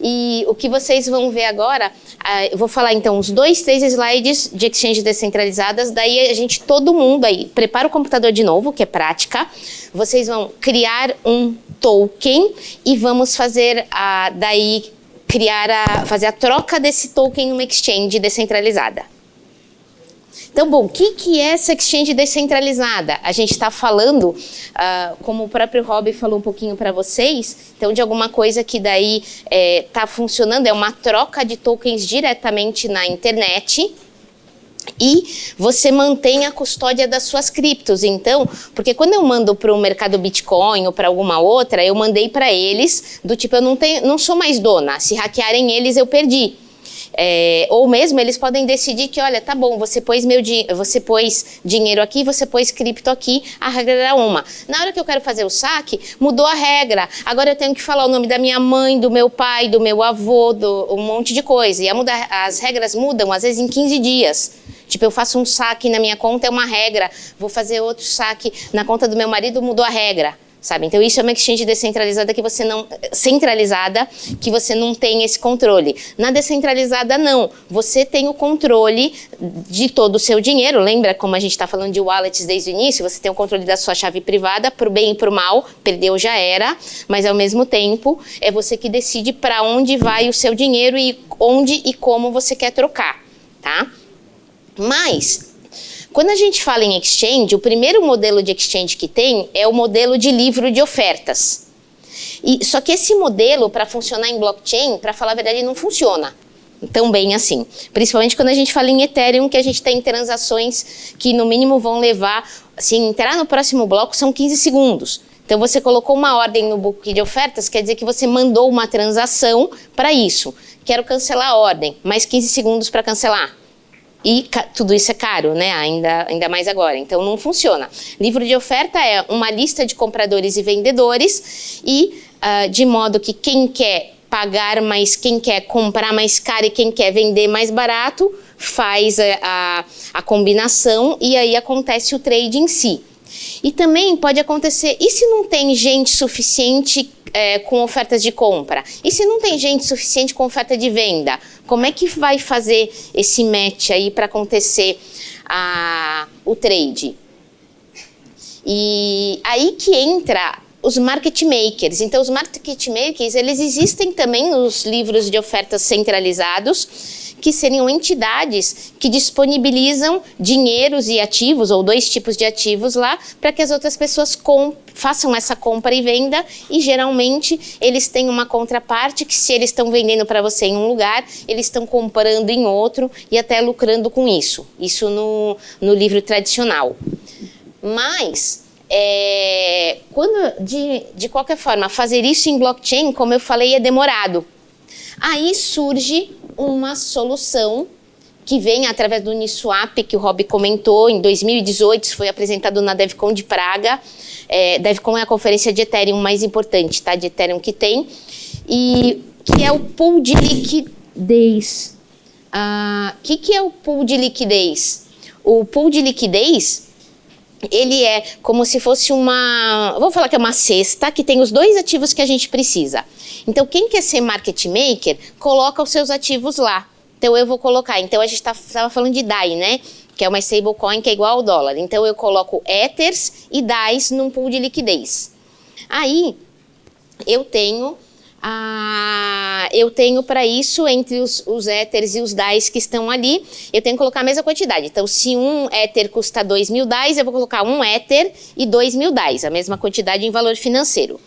E o que vocês vão ver agora, eu vou falar então os 2, 3 slides de exchanges descentralizadas, daí todo mundo aí, prepara o computador de novo, que é prática, vocês vão criar um token e vamos fazer fazer a troca desse token numa exchange descentralizada. Então, bom, o que é essa exchange descentralizada? A gente está falando, como o próprio Rob falou um pouquinho para vocês, então de alguma coisa que daí está funcionando, é uma troca de tokens diretamente na internet, e você mantém a custódia das suas criptos. Então, porque quando eu mando para o mercado Bitcoin ou para alguma outra, eu mandei para eles do tipo, eu não sou mais dona, se hackearem eles eu perdi. Ou mesmo eles podem decidir que, olha, tá bom, você pôs dinheiro aqui, você pôs cripto aqui, a regra era uma. Na hora que eu quero fazer o saque, mudou a regra. Agora eu tenho que falar o nome da minha mãe, do meu pai, do meu avô, um monte de coisa. E as regras mudam, às vezes, em 15 dias. Tipo, eu faço um saque na minha conta, é uma regra. Vou fazer outro saque na conta do meu marido, mudou a regra. Sabe? Então, isso é uma exchange descentralizada centralizada, que você não tem esse controle. Na descentralizada, não. Você tem o controle de todo o seu dinheiro. Lembra como a gente está falando de wallets desde o início? Você tem o controle da sua chave privada, para o bem e para o mal. Perdeu, já era. Mas, ao mesmo tempo, é você que decide para onde vai o seu dinheiro e onde e como você quer trocar. Tá? Mas, quando a gente fala em exchange, o primeiro modelo de exchange que tem é o modelo de livro de ofertas. Só que esse modelo, para funcionar em blockchain, para falar a verdade, não funciona tão bem assim. Principalmente quando a gente fala em Ethereum, que a gente tem transações que no mínimo vão levar, se entrar no próximo bloco, são 15 segundos. Então você colocou uma ordem no book de ofertas, quer dizer que você mandou uma transação para isso. Quero cancelar a ordem, mais 15 segundos para cancelar. E tudo isso é caro, né? Ainda mais agora. Então, não funciona. Livro de oferta é uma lista de compradores e vendedores e de modo que quem quer pagar mais, quem quer comprar mais caro e quem quer vender mais barato, faz a combinação e aí acontece o trade em si. E também pode acontecer, e se não tem gente suficiente com ofertas de compra? E se não tem gente suficiente com oferta de venda? Como é que vai fazer esse match aí para acontecer o trade? E aí que entra os market makers. Então, os market makers, eles existem também nos livros de ofertas centralizados, que seriam entidades que disponibilizam dinheiros e ativos, ou 2 tipos de ativos lá, para que as outras pessoas façam essa compra e venda, e geralmente eles têm uma contraparte que, se eles estão vendendo para você em um lugar, eles estão comprando em outro e até lucrando com isso. Isso no livro tradicional. Mas, de qualquer forma, fazer isso em blockchain, como eu falei, é demorado. Aí surge uma solução que vem através do Uniswap, que o Rob comentou, em 2018, isso foi apresentado na DevCon de Praga. DevCon é a conferência de Ethereum mais importante, tá? De Ethereum que tem, e que é o pool de liquidez. Que é o pool de liquidez? O pool de liquidez, ele é como se fosse vamos falar que é uma cesta que tem os 2 ativos que a gente precisa. Então, quem quer ser market maker, coloca os seus ativos lá. Então, eu vou colocar, então a gente estava falando de DAI, né? Que é uma stablecoin que é igual ao dólar. Então, eu coloco Ethers e DAIs num pool de liquidez. Aí, eu tenho para isso, entre os Ethers e os DAIs que estão ali, eu tenho que colocar a mesma quantidade. Então, se um Ether custa 2.000 DAIs, eu vou colocar 1 Ether e 2.000 DAIs, a mesma quantidade em valor financeiro.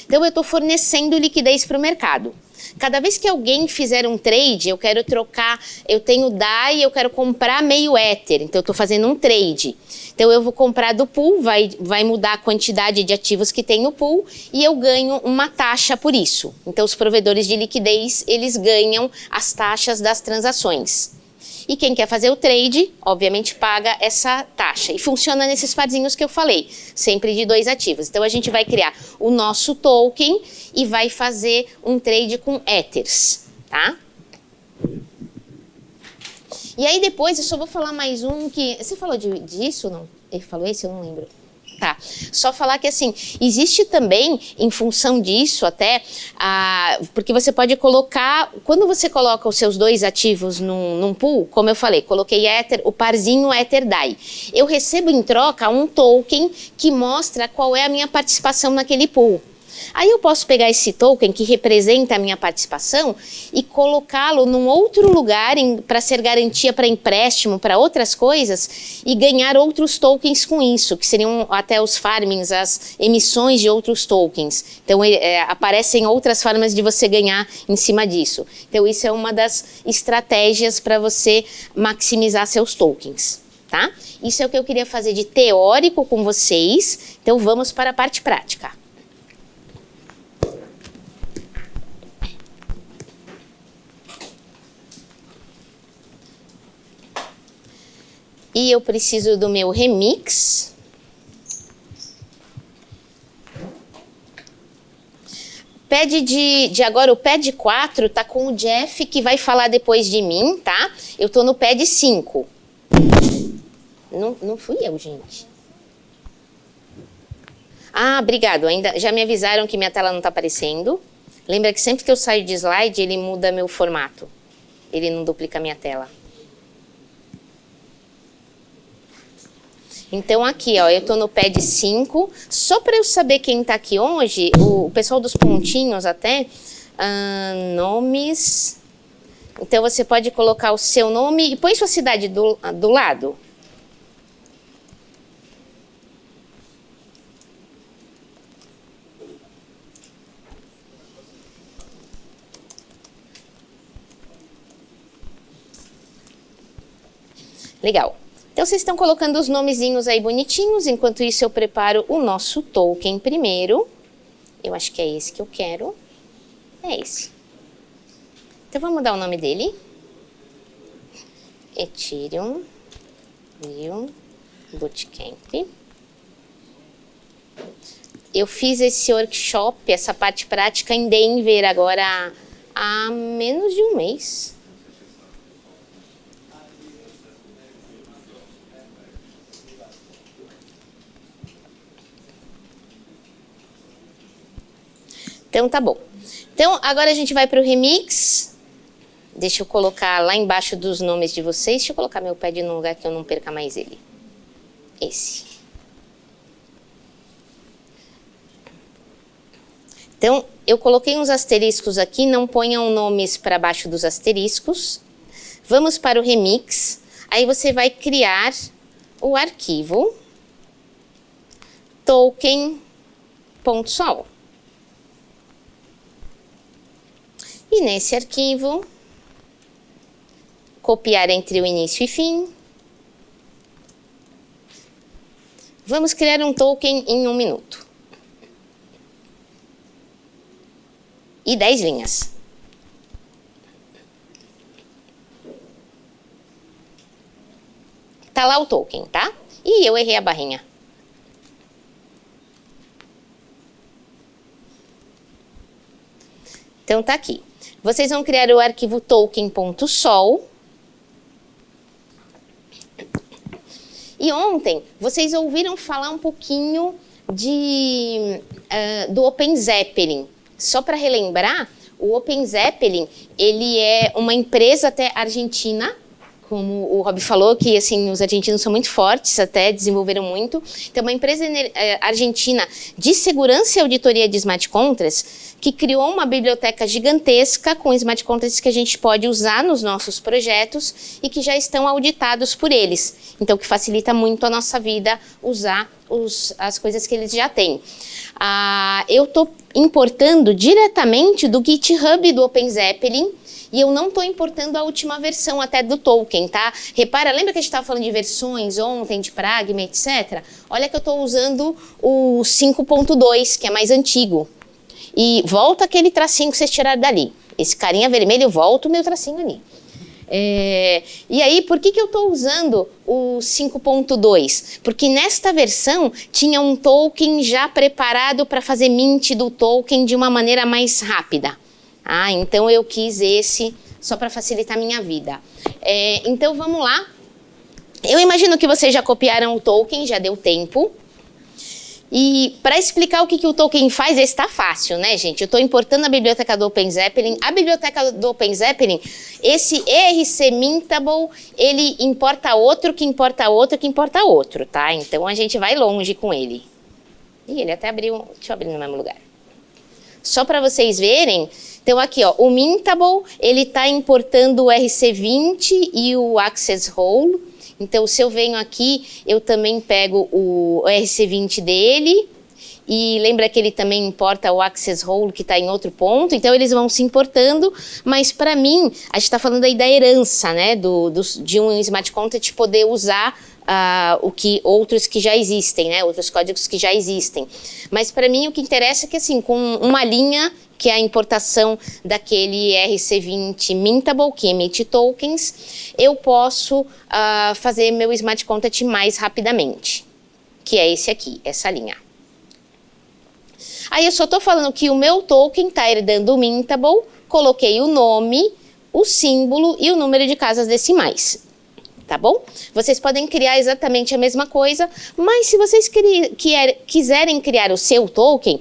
Então, eu estou fornecendo liquidez para o mercado. Cada vez que alguém fizer um trade, eu quero trocar, eu tenho DAI, eu quero comprar meio Ether, então eu estou fazendo um trade. Então, eu vou comprar do pool, vai mudar a quantidade de ativos que tem no pool e eu ganho uma taxa por isso. Então, os provedores de liquidez, eles ganham as taxas das transações. E quem quer fazer o trade, obviamente, paga essa taxa. E funciona nesses parzinhos que eu falei, sempre de 2 ativos. Então, a gente vai criar o nosso token e vai fazer um trade com Ethers, tá? E aí, depois, eu só vou falar mais um que... Você falou disso ou não? Ele falou esse? Eu não lembro. Tá. Só falar que, assim, existe também, em função disso até, porque você pode colocar, quando você coloca os seus dois ativos num pool, como eu falei, coloquei Ether, o parzinho Ether DAI. Eu recebo em troca um token que mostra qual é a minha participação naquele pool. Aí eu posso pegar esse token que representa a minha participação e colocá-lo num outro lugar para ser garantia para empréstimo, para outras coisas, e ganhar outros tokens com isso, que seriam até os farmings, as emissões de outros tokens. Então aparecem outras formas de você ganhar em cima disso. Então isso é uma das estratégias para você maximizar seus tokens. Tá? Isso é o que eu queria fazer de teórico com vocês. Então vamos para a parte prática. E eu preciso do meu remix. Pad de agora, o pad 4 tá com o Jeff, que vai falar depois de mim, tá? Eu tô no pad 5. Não fui eu, gente. Ah, obrigado. Ainda já me avisaram que minha tela não tá aparecendo. Lembra que sempre que eu saio de slide, ele muda meu formato. Ele não duplica minha tela. Então aqui, ó, eu tô no pad 5, só para eu saber quem tá aqui hoje, o pessoal dos pontinhos até, nomes, então você pode colocar o seu nome e põe sua cidade do lado. Legal. Então, vocês estão colocando os nomezinhos aí bonitinhos, enquanto isso eu preparo o nosso token primeiro. Eu acho que é esse que eu quero. É esse. Então, vamos dar o nome dele. Ethereum Bootcamp. Eu fiz esse workshop, essa parte prática em Denver agora há menos de um mês. Então, tá bom. Então, agora a gente vai para o remix. Deixa eu colocar lá embaixo dos nomes de vocês. Deixa eu colocar meu pad num lugar que eu não perca mais ele. Esse. Então, eu coloquei uns asteriscos aqui. Não ponham nomes para baixo dos asteriscos. Vamos para o remix. Aí você vai criar o arquivo token.sol. E nesse arquivo, copiar entre o início e fim. Vamos criar um token em 1 minuto. E 10 linhas. Tá lá o token, tá? Ih, eu errei a barrinha. Então tá aqui. Vocês vão criar o arquivo token.sol. E ontem, vocês ouviram falar um pouquinho do Open Zeppelin. Só para relembrar, o Open Zeppelin, ele é uma empresa até argentina, como o Rob falou, que assim, os argentinos são muito fortes, até desenvolveram muito. Então, uma empresa argentina de segurança e auditoria de smart contracts, que criou uma biblioteca gigantesca com smart contracts que a gente pode usar nos nossos projetos e que já estão auditados por eles. Então, que facilita muito a nossa vida usar as coisas que eles já têm. Eu estou importando diretamente do GitHub do Open Zeppelin, e eu não estou importando a última versão até do token, tá? Repara, lembra que a gente estava falando de versões ontem, de Pragma, etc? Olha que eu estou usando o 5.2, que é mais antigo. E volta aquele tracinho que vocês tiraram dali. Esse carinha vermelho, volta o meu tracinho ali. E aí, por que eu estou usando o 5.2? Porque nesta versão tinha um token já preparado para fazer mint do token de uma maneira mais rápida. Então eu quis esse só para facilitar a minha vida. Então vamos lá. Eu imagino que vocês já copiaram o token, já deu tempo. E para explicar o que o token faz, esse está fácil, né, gente? Eu estou importando a biblioteca do OpenZeppelin. A biblioteca do OpenZeppelin, esse ERC Mintable, ele importa outro, que importa outro, que importa outro, tá? Então a gente vai longe com ele. Ih, ele até abriu, deixa eu abrir no mesmo lugar. Só para vocês verem, então aqui, ó, o Mintable, ele está importando o RC20 e o Access Role. Então, se eu venho aqui, eu também pego o RC20 dele, e lembra que ele também importa o Access Role, que está em outro ponto, então eles vão se importando, mas para mim, a gente está falando aí da herança, né, de um Smart Contract poder usar outros que já existem, né, outros códigos que já existem. Mas para mim, o que interessa é que, assim, com uma linha, que é a importação daquele RC20 Mintable, que emite tokens, eu posso fazer meu Smart Contract mais rapidamente, que é esse aqui, essa linha. Aí eu só estou falando que o meu token está herdando o Mintable, coloquei o nome, o símbolo e o número de casas decimais. Tá bom? Vocês podem criar exatamente a mesma coisa, mas se vocês quiserem criar o seu token,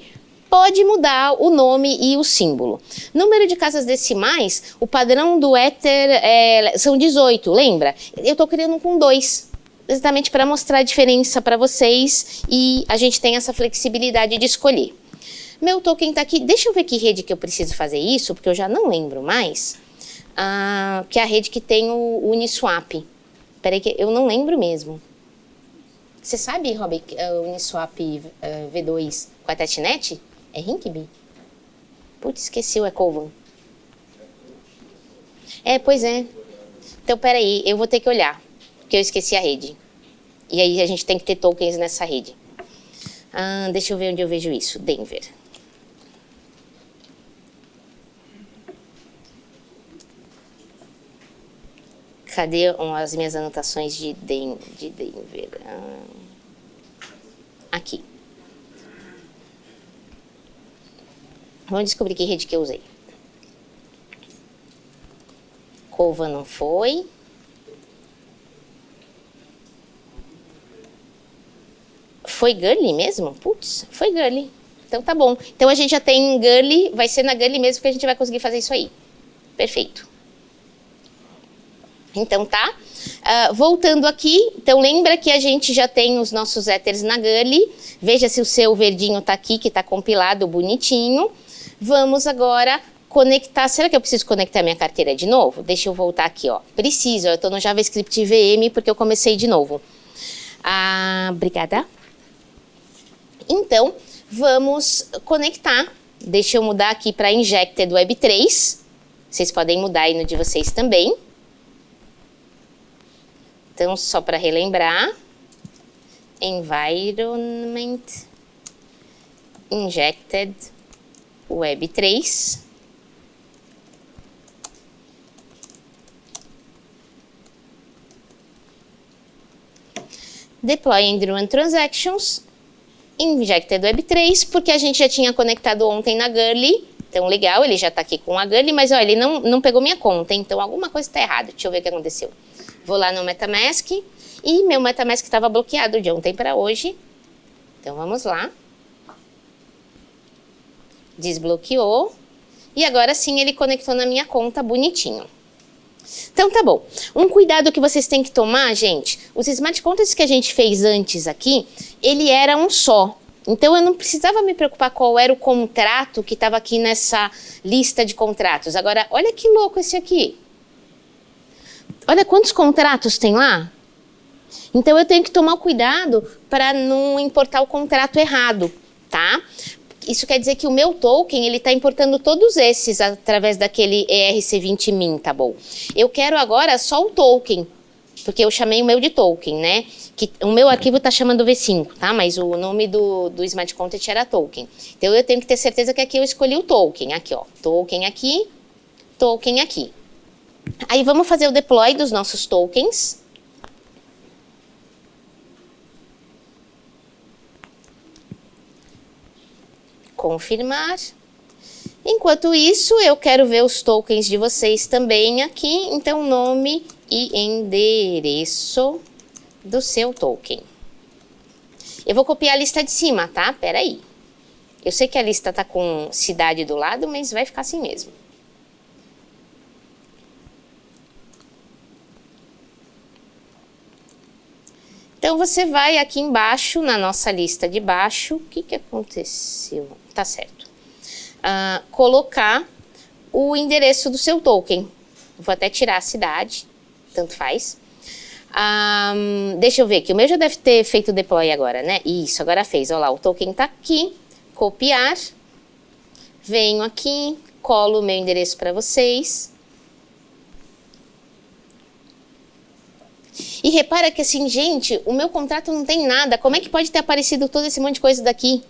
pode mudar o nome e o símbolo. Número de casas decimais, o padrão do Ether são 18, lembra? Eu estou criando com 2, exatamente para mostrar a diferença para vocês e a gente tem essa flexibilidade de escolher. Meu token está aqui, deixa eu ver que rede que eu preciso fazer isso, porque eu já não lembro mais, que é a rede que tem o Uniswap. Peraí que eu não lembro mesmo. Você sabe, Rob, o Uniswap V2 com a testnet? É Rinkeby? Putz, esqueci o Ecovan. Pois é. Então, peraí, eu vou ter que olhar, porque eu esqueci a rede. E aí a gente tem que ter tokens nessa rede. Deixa eu ver onde eu vejo isso. Denver. Cadê as minhas anotações de Denver? Aqui. Vamos descobrir que rede que eu usei. Cova não foi. Foi Gurley mesmo? Putz, foi Gurley. Então tá bom. Então a gente já tem Gurley, vai ser na Gurley mesmo que a gente vai conseguir fazer isso aí. Perfeito. Então tá. Voltando aqui, então lembra que a gente já tem os nossos Ethers na Gurley. Veja se o seu verdinho tá aqui, que tá compilado bonitinho. Vamos agora conectar. Será que eu preciso conectar minha carteira de novo? Deixa eu voltar aqui, ó. Preciso, eu tô no JavaScript VM porque eu comecei de novo. Obrigada. Então, vamos conectar. Deixa eu mudar aqui para Injected Web 3. Vocês podem mudar aí no de vocês também. Então, só para relembrar. Environment Injected Web 3. Deploy and run transactions. Injected Web 3, porque a gente já tinha conectado ontem na Gurley. Então, legal, ele já está aqui com a Gurley, mas olha, ele não pegou minha conta, então alguma coisa está errada. Deixa eu ver o que aconteceu. Vou lá no MetaMask e meu MetaMask estava bloqueado de ontem para hoje. Então, vamos lá. Desbloqueou. E agora sim ele conectou na minha conta bonitinho. Então, tá bom. Um cuidado que vocês têm que tomar, gente, os smart contracts que a gente fez antes aqui, ele era um só. Então, eu não precisava me preocupar qual era o contrato que estava aqui nessa lista de contratos. Agora, olha que louco esse aqui. Olha quantos contratos tem lá. Então, eu tenho que tomar cuidado para não importar o contrato errado, tá? Isso quer dizer que o meu token, ele está importando todos esses através daquele ERC20 Mintable. Eu quero agora só o token, porque eu chamei o meu de token, né? Que o meu arquivo está chamando V5, tá? Mas o nome do Smart Contract era token. Então, eu tenho que ter certeza que aqui eu escolhi o token. Aqui, ó. Token aqui, token aqui. Aí, vamos fazer o deploy dos nossos tokens. Confirmar. Enquanto isso, eu quero ver os tokens de vocês também aqui. Então, nome e endereço do seu token. Eu vou copiar a lista de cima, tá? Pera aí. Eu sei que a lista tá com cidade do lado, mas vai ficar assim mesmo. Então, você vai aqui embaixo, na nossa lista de baixo, o que aconteceu? Tá certo. Colocar o endereço do seu token. Vou até tirar a cidade, tanto faz. Deixa eu ver, que o meu já deve ter feito o deploy agora, né? Isso, agora fez. Olha lá, o token tá aqui. Copiar. Venho aqui, colo o meu endereço para vocês. E repara que assim, gente, o meu contrato não tem nada. Como é que pode ter aparecido todo esse monte de coisa daqui?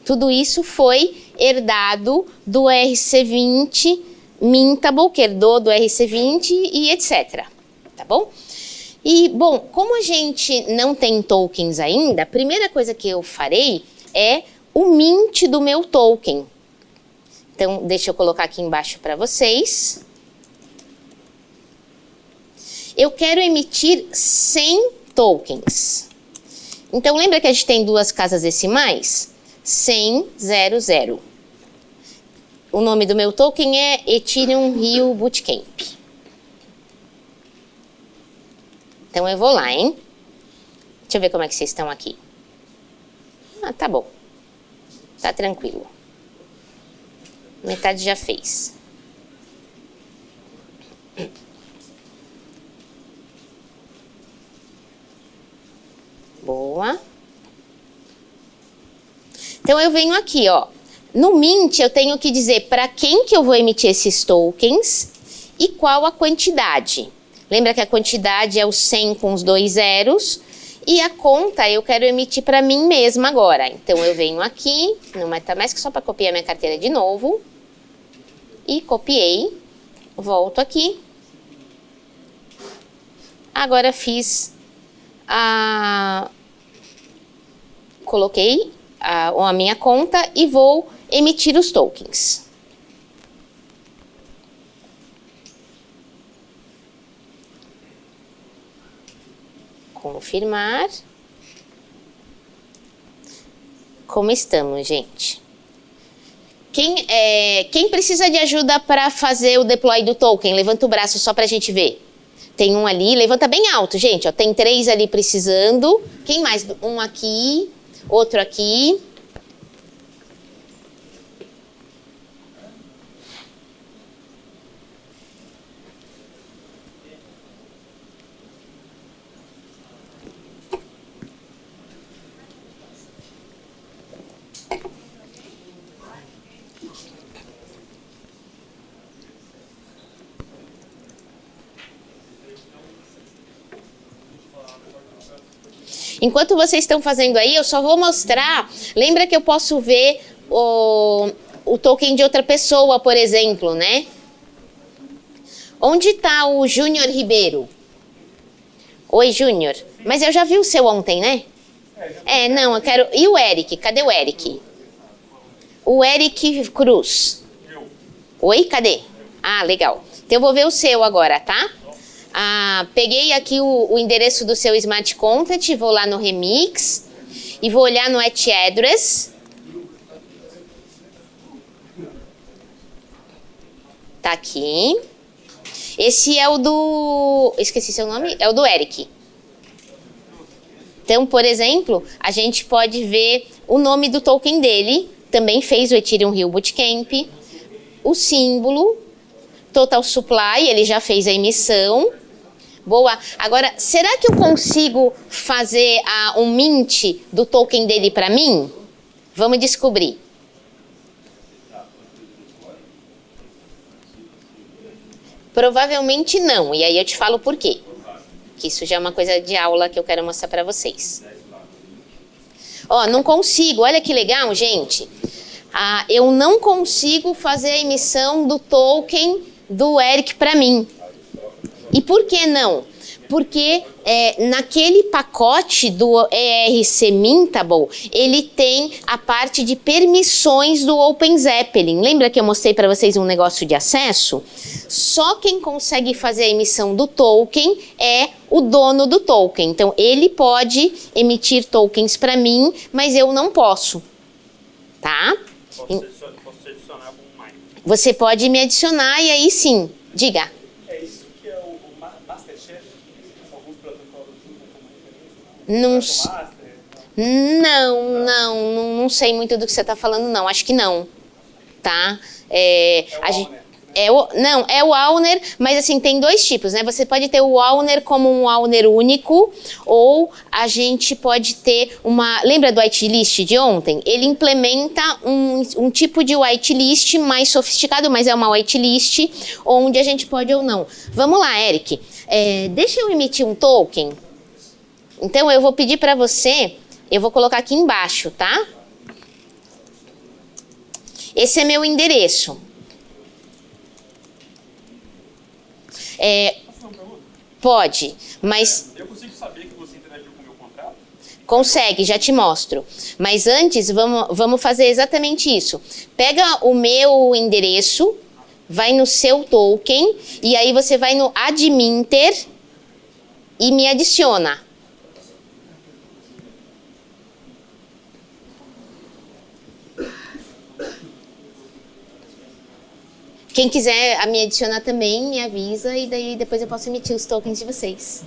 Tudo isso foi herdado do RC20 Mintable, que herdou do RC20 e etc. Tá bom? E, bom, como a gente não tem tokens ainda, a primeira coisa que eu farei é o mint do meu token. Então, deixa eu colocar aqui embaixo para vocês. Eu quero emitir 100 tokens. Então, lembra que a gente tem duas casas decimais? 100, 00. O nome do meu token é Ethereum Rio Bootcamp. Então, eu vou lá, hein? Deixa eu ver como é que vocês estão aqui. Tá bom. Tá tranquilo. Metade já fez. Boa. Então, eu venho aqui, ó. No Mint, eu tenho que dizer para quem que eu vou emitir esses tokens e qual a quantidade. Lembra que a quantidade é o 100 com os 2 zeros. E a conta eu quero emitir para mim mesma agora. Então, eu venho aqui, no MetaMask, só para copiar minha carteira de novo. E copiei. Volto aqui. Agora fiz coloquei a minha conta e vou emitir os tokens. Confirmar. Como estamos, gente? Quem precisa de ajuda para fazer o deploy do token? Levanta o braço só para a gente ver. Tem um ali, levanta bem alto, gente. Ó, tem 3 ali precisando. Quem mais? Um aqui, outro aqui. Enquanto vocês estão fazendo aí, eu só vou mostrar. Lembra que eu posso ver o token de outra pessoa, por exemplo, né? Onde está o Júnior Ribeiro? Oi, Júnior. Mas eu já vi o seu ontem, né? Não, eu quero... E o Eric? Cadê o Eric? O Eric Cruz. Oi, cadê? Ah, legal. Então eu vou ver o seu agora, tá? Peguei aqui o endereço do seu Smart Contract, vou lá no Remix e vou olhar no @address. Tá aqui. Esse é o do... Esqueci seu nome? É o do Eric. Então, por exemplo, a gente pode ver o nome do token dele. Também fez o Ethereum Rio Bootcamp. O símbolo. Total Supply, ele já fez a emissão. Boa. Agora, será que eu consigo fazer um mint do token dele para mim? Vamos descobrir. Provavelmente não, e aí eu te falo por quê. Que isso já é uma coisa de aula que eu quero mostrar para vocês. Ó, não consigo, olha que legal, gente. Eu não consigo fazer a emissão do token do Eric para mim. E por que não? Porque naquele pacote do ERC Mintable, ele tem a parte de permissões do OpenZeppelin. Lembra que eu mostrei para vocês um negócio de acesso? Só quem consegue fazer a emissão do token é o dono do token. Então, ele pode emitir tokens para mim, mas eu não posso. Tá? Posso te adicionar algum mais? Você pode me adicionar e aí sim, diga. É isso que é o Masterchef? Alguns protocolos usam como referência? Não sei muito do que você está falando, não. Acho que não. Tá? Não, é o Auner, mas assim, tem dois tipos, né? Você pode ter o Auner como um Auner único, ou a gente pode ter uma... Lembra do whitelist de ontem? Ele implementa um tipo de whitelist mais sofisticado, mas é uma whitelist, onde a gente pode ou não. Vamos lá, Eric. Deixa eu emitir um token. Então, eu vou pedir para você, eu vou colocar aqui embaixo, tá? Esse é meu endereço. Pode, mas... Eu consigo saber que você interagiu com o meu contrato? Consegue, já te mostro. Mas antes, vamos fazer exatamente isso. Pega o meu endereço, vai no seu token, e aí você vai no adminter e me adiciona. Quem quiser me adicionar também, me avisa e daí depois eu posso emitir os tokens de vocês.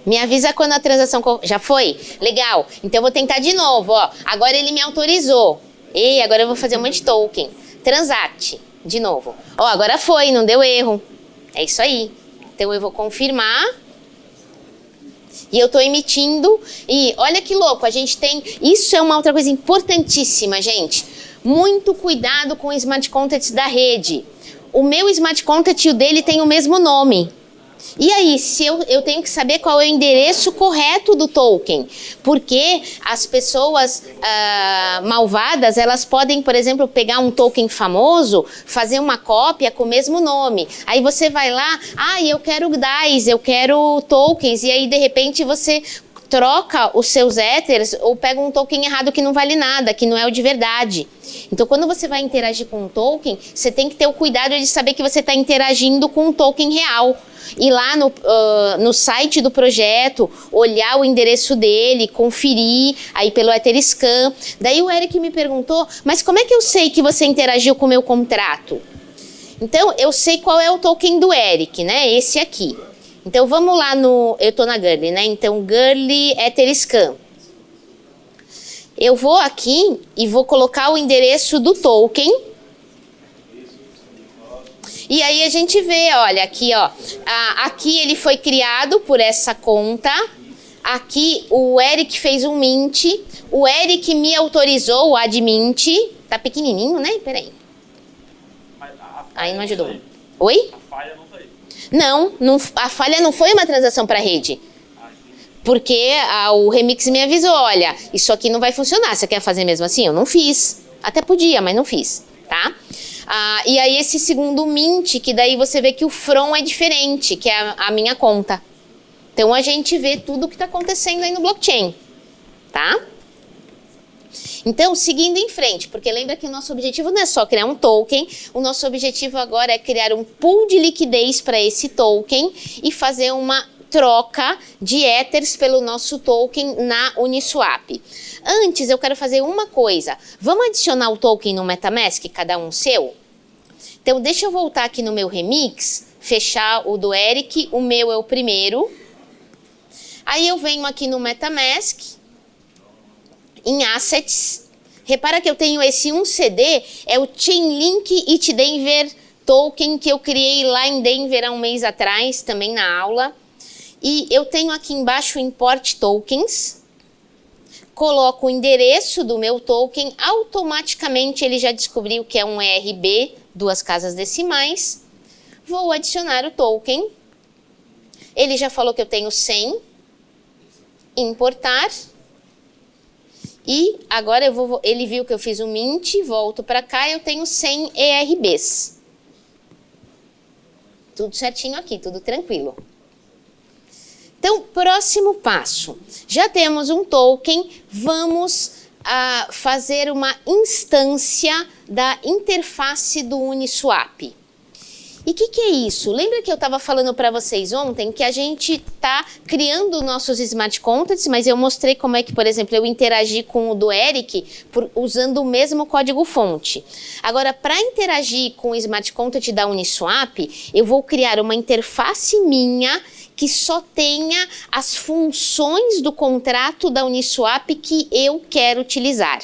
Me avisa quando a transação... Já foi? Legal. Então eu vou tentar de novo, ó. Agora ele me autorizou. E agora eu vou fazer um monte de token. Transact. De novo. Ó, agora foi, não deu erro. É isso aí. Então eu vou confirmar. E eu estou emitindo, e olha que louco, a gente tem, isso é uma outra coisa importantíssima, gente. Muito cuidado com o smart contracts da rede. O meu smart contract e o dele tem o mesmo nome. E aí, se eu tenho que saber qual é o endereço correto do token, porque as pessoas malvadas, elas podem, por exemplo, pegar um token famoso, fazer uma cópia com o mesmo nome. Aí você vai lá, eu quero DAIs, eu quero tokens, e aí de repente você troca os seus Ethers ou pega um token errado que não vale nada, que não é o de verdade. Então, quando você vai interagir com um token, você tem que ter o cuidado de saber que você está interagindo com um token real. Ir lá no site do projeto, olhar o endereço dele, conferir aí pelo Etherscan. Daí o Eric me perguntou, mas como é que eu sei que você interagiu com o meu contrato? Então, eu sei qual é o token do Eric, né? Esse aqui. Então, vamos lá eu estou na Gurley, né? Então, Gurley Etherscan. Eu vou aqui e vou colocar o endereço do token. E aí a gente vê, olha, aqui, ó. Aqui ele foi criado por essa conta. Aqui o Eric fez um mint. O Eric me autorizou o admint. Tá pequenininho, né? Peraí. Aí não ajudou. Oi? A falha não tá aí. Não, a falha não foi uma transação para rede. Porque o Remix me avisou, olha, isso aqui não vai funcionar, você quer fazer mesmo assim? Eu não fiz. Até podia, mas não fiz, tá? E aí esse segundo mint, que daí você vê que o from é diferente, que é a minha conta. Então a gente vê tudo o que está acontecendo aí no blockchain, tá? Então, seguindo em frente, porque lembra que o nosso objetivo não é só criar um token, o nosso objetivo agora é criar um pool de liquidez para esse token e fazer uma troca de Ethers pelo nosso token na Uniswap. Antes, eu quero fazer uma coisa. Vamos adicionar o token no MetaMask, cada um seu? Então, deixa eu voltar aqui no meu Remix, fechar o do Eric, o meu é o primeiro. Aí eu venho aqui no MetaMask, em Assets. Repara que eu tenho esse 1CD, é o Chainlink It Denver Token que eu criei lá em Denver há um mês atrás, também na aula. E eu tenho aqui embaixo o Import Tokens, coloco o endereço do meu token, automaticamente ele já descobriu que é um ERB, 2 casas decimais. Vou adicionar o token, ele já falou que eu tenho 100, importar, e agora ele viu que eu fiz o mint, volto para cá, eu tenho 100 ERBs. Tudo certinho aqui, tudo tranquilo. Então, próximo passo. Já temos um token, vamos fazer uma instância da interface do Uniswap. E o que é isso? Lembra que eu estava falando para vocês ontem que a gente está criando nossos smart contracts, mas eu mostrei como é que, por exemplo, eu interagi com o do Eric usando o mesmo código-fonte. Agora, para interagir com o smart contract da Uniswap, eu vou criar uma interface minha que só tenha as funções do contrato da Uniswap que eu quero utilizar.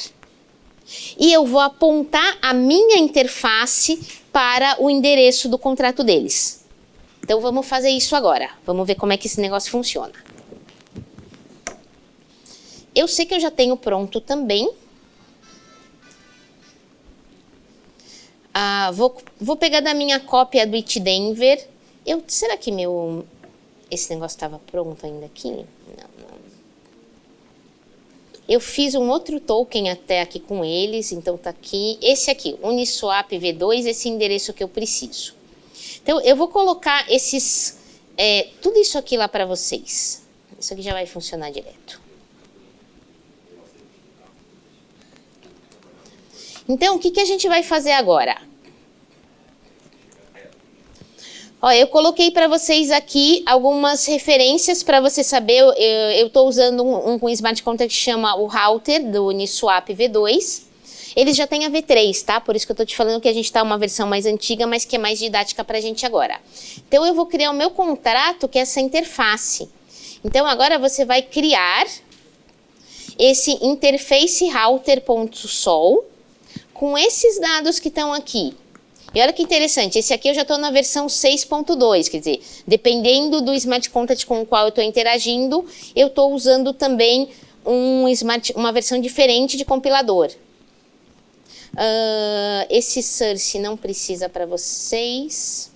E eu vou apontar a minha interface para o endereço do contrato deles. Então vamos fazer isso agora. Vamos ver como é que esse negócio funciona. Eu sei que eu já tenho pronto também. Vou pegar da minha cópia do Itdenver. Será que esse negócio estava pronto ainda aqui? Não. Eu fiz um outro token até aqui com eles, então tá aqui. Esse aqui, Uniswap V2, esse endereço que eu preciso. Então, eu vou colocar tudo isso aqui lá para vocês. Isso aqui já vai funcionar direto. Então, o que a gente vai fazer agora? Ó, eu coloquei para vocês aqui algumas referências para você saber. Eu estou usando um smart contract que chama o router do Uniswap V2. Eles já têm a V3, tá? Por isso que eu estou te falando que a gente está uma versão mais antiga, mas que é mais didática para a gente agora. Então, eu vou criar o meu contrato, que é essa interface. Então, agora você vai criar esse interface router.sol com esses dados que estão aqui. E olha que interessante, esse aqui eu já estou na versão 6.2, quer dizer, dependendo do smart contract com o qual eu estou interagindo, eu estou usando também uma versão diferente de compilador. Esse source não precisa para vocês,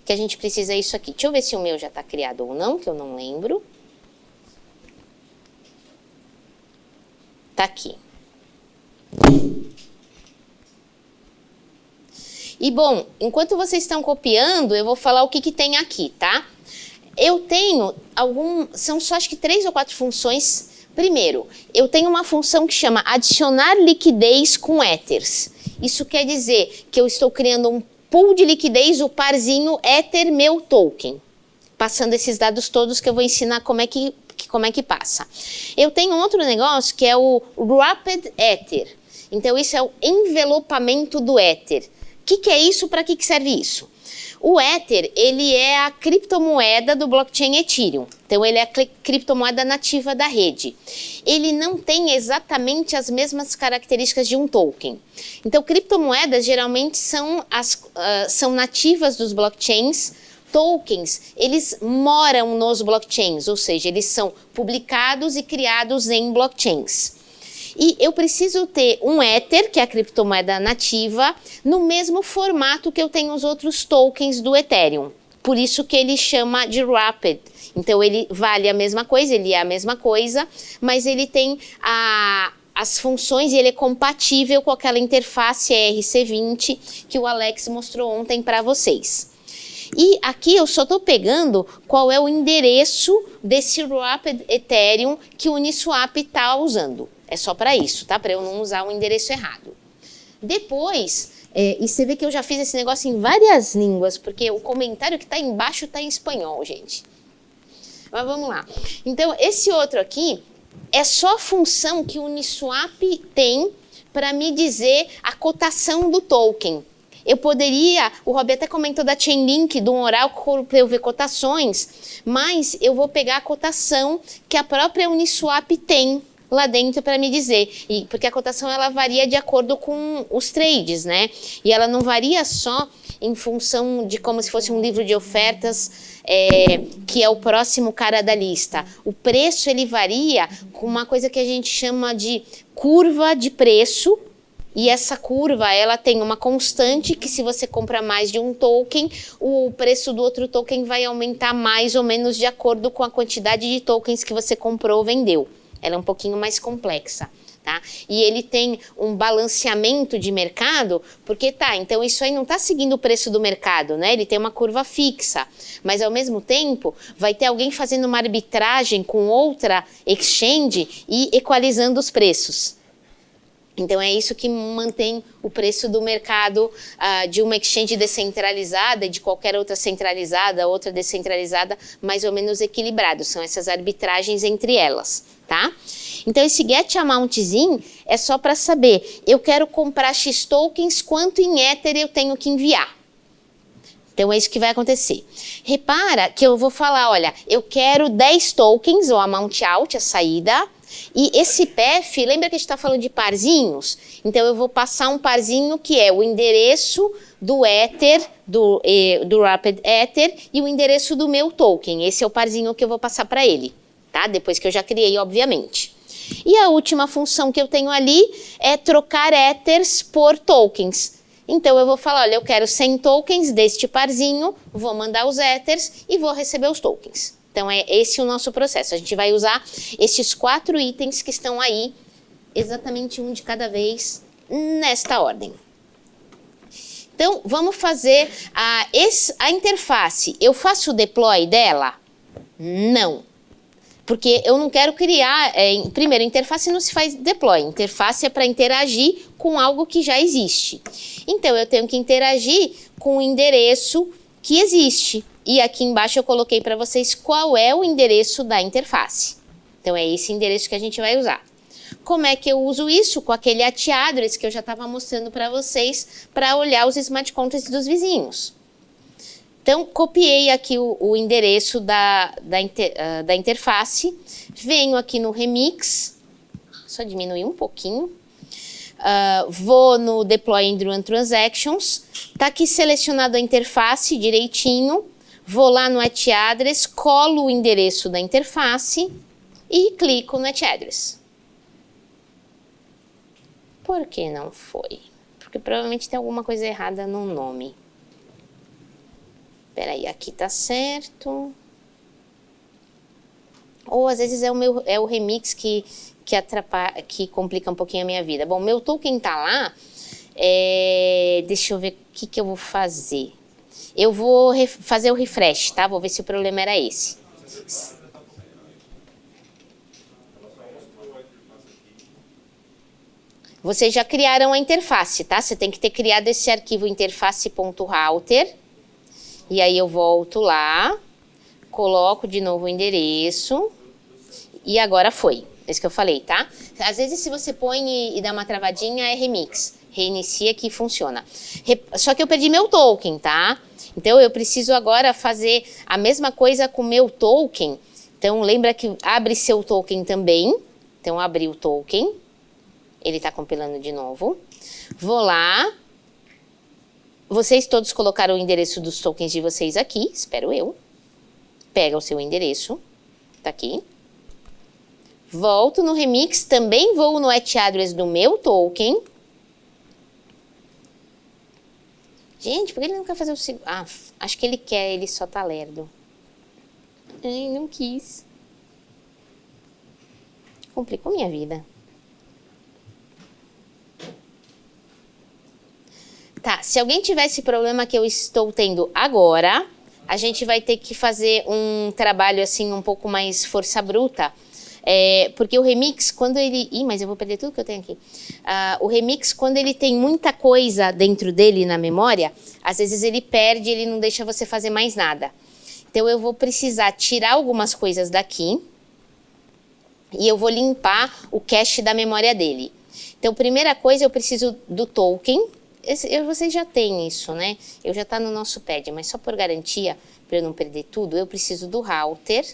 que a gente precisa isso aqui. Deixa eu ver se o meu já está criado ou não, que eu não lembro. Tá aqui. E bom, enquanto vocês estão copiando, eu vou falar o que tem aqui, tá? Eu tenho são só acho que 3 ou 4 funções. Primeiro, eu tenho uma função que chama adicionar liquidez com Ethers. Isso quer dizer que eu estou criando um pool de liquidez, o parzinho Ether meu token. Passando esses dados todos que eu vou ensinar como é que passa. Eu tenho outro negócio que é o Wrapped Ether. Então, isso é o envelopamento do Ether. O que é isso? Para que serve isso? O Ether, ele é a criptomoeda do blockchain Ethereum. Então, ele é a criptomoeda nativa da rede. Ele não tem exatamente as mesmas características de um token. Então, criptomoedas geralmente são nativas dos blockchains. Tokens, eles moram nos blockchains, ou seja, eles são publicados e criados em blockchains. E eu preciso ter um Ether, que é a criptomoeda nativa, no mesmo formato que eu tenho os outros tokens do Ethereum. Por isso que ele chama de Wrapped. Então, ele vale a mesma coisa, ele é a mesma coisa, mas ele tem as funções e ele é compatível com aquela interface ERC20 que o Alex mostrou ontem para vocês. E aqui eu só estou pegando qual é o endereço desse Wrapped Ethereum que o Uniswap está usando. É só para isso, tá? Para eu não usar o endereço errado. Depois, e você vê que eu já fiz esse negócio em várias línguas, porque o comentário que está embaixo está em espanhol, gente. Mas vamos lá. Então, esse outro aqui é só a função que o Uniswap tem para me dizer a cotação do token. Eu poderia, o Rob até comentou da Chainlink, do Oracle para eu ver cotações, mas eu vou pegar a cotação que a própria Uniswap tem lá dentro para me dizer, porque a cotação ela varia de acordo com os trades, né? E ela não varia só em função de como se fosse um livro de ofertas, que é o próximo cara da lista. O preço ele varia com uma coisa que a gente chama de curva de preço, e essa curva ela tem uma constante que se você compra mais de um token, o preço do outro token vai aumentar mais ou menos de acordo com a quantidade de tokens que você comprou ou vendeu. Ela é um pouquinho mais complexa. Tá? E ele tem um balanceamento de mercado, porque então isso aí não está seguindo o preço do mercado, né? Ele tem uma curva fixa, mas ao mesmo tempo vai ter alguém fazendo uma arbitragem com outra exchange e equalizando os preços. Então é isso que mantém o preço do mercado de uma exchange descentralizada e de qualquer outra centralizada, outra descentralizada, mais ou menos equilibrado. São essas arbitragens entre elas, tá? Então esse get amountzinho é só para saber, eu quero comprar X tokens, quanto em Ether eu tenho que enviar. Então é isso que vai acontecer. Repara que eu vou falar, olha, eu quero 10 tokens, ou amount out, a saída, e esse path, lembra que a gente está falando de parzinhos? Então eu vou passar um parzinho que é o endereço do Ether, do Rapid Ether, e o endereço do meu token. Esse é o parzinho que eu vou passar para ele, tá? Depois que eu já criei, obviamente. E a última função que eu tenho ali é trocar Ethers por tokens. Então eu vou falar, olha, eu quero 100 tokens deste parzinho, vou mandar os Ethers e vou receber os tokens. Então é esse o nosso processo. A gente vai usar estes 4 itens que estão aí, exatamente um de cada vez, nesta ordem. Então vamos fazer a interface. Eu faço o deploy dela? Não. Porque eu não quero criar, primeiro, interface não se faz deploy, interface é para interagir com algo que já existe. Então, eu tenho que interagir com o endereço que existe. E aqui embaixo eu coloquei para vocês qual é o endereço da interface. Então, é esse endereço que a gente vai usar. Como é que eu uso isso? Com aquele AT-address que eu já estava mostrando para vocês, para olhar os smart contracts dos vizinhos. Então, copiei aqui o endereço da interface, venho aqui no Remix, só diminuir um pouquinho, vou no Deploy and Run Transactions, está aqui selecionado a interface direitinho, vou lá no AT-address, colo o endereço da interface e clico no AT-address. Por que não foi? Porque provavelmente tem alguma coisa errada no nome. Peraí, aqui tá certo. Ou às vezes é o remix que atrapalha, que complica um pouquinho a minha vida. Bom, meu token tá lá. Deixa eu ver o que eu vou fazer. Eu vou fazer o refresh, tá? Vou ver se o problema era esse. Vocês já criaram a interface, tá? Você tem que ter criado esse arquivo interface.router. E aí eu volto lá, coloco de novo o endereço e agora foi. É isso que eu falei, tá? Às vezes se você põe e dá uma travadinha é remix. Reinicia que funciona. Só que eu perdi meu token, tá? Então eu preciso agora fazer a mesma coisa com o meu token. Então lembra que abre seu token também. Então abri o token. Ele está compilando de novo. Vou lá. Vocês todos colocaram o endereço dos tokens de vocês aqui, espero eu. Pega o seu endereço, tá aqui. Volto no Remix, também vou no AT-address do meu token. Gente, por que ele não quer fazer o segundo? Ah, acho que ele quer, ele só tá lerdo. Ai, não quis. Complicou minha vida. Tá, se alguém tiver esse problema que eu estou tendo agora, a gente vai ter que fazer um trabalho assim um pouco mais força bruta, porque o Remix, quando ele... Ih, mas eu vou perder tudo que eu tenho aqui. O Remix, quando ele tem muita coisa dentro dele na memória, às vezes ele perde, ele não deixa você fazer mais nada. Então eu vou precisar tirar algumas coisas daqui e eu vou limpar o cache da memória dele. Então, primeira coisa, eu preciso do token. Vocês já têm isso, né? Eu já está no nosso pad, mas só por garantia, para eu não perder tudo, eu preciso do router.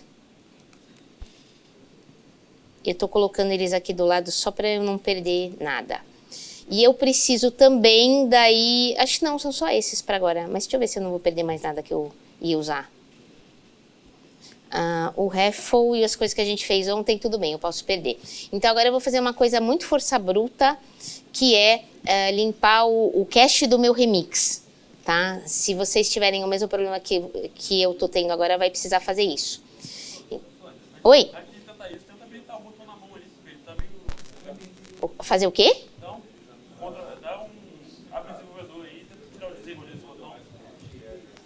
Eu estou colocando eles aqui do lado só para eu não perder nada. E eu preciso também daí... Acho que não, são só esses para agora. Mas deixa eu ver se eu não vou perder mais nada que eu ia usar. O raffle e as coisas que a gente fez ontem, tudo bem, eu posso perder. Então agora eu vou fazer uma coisa muito força bruta, que é limpar o cache do meu remix, tá? Se vocês tiverem o mesmo problema que eu tô tendo agora, vai precisar fazer isso. Oi? Fazer o quê? Então, abre o desenvolvedor aí e tenta tirar o disable desse botão.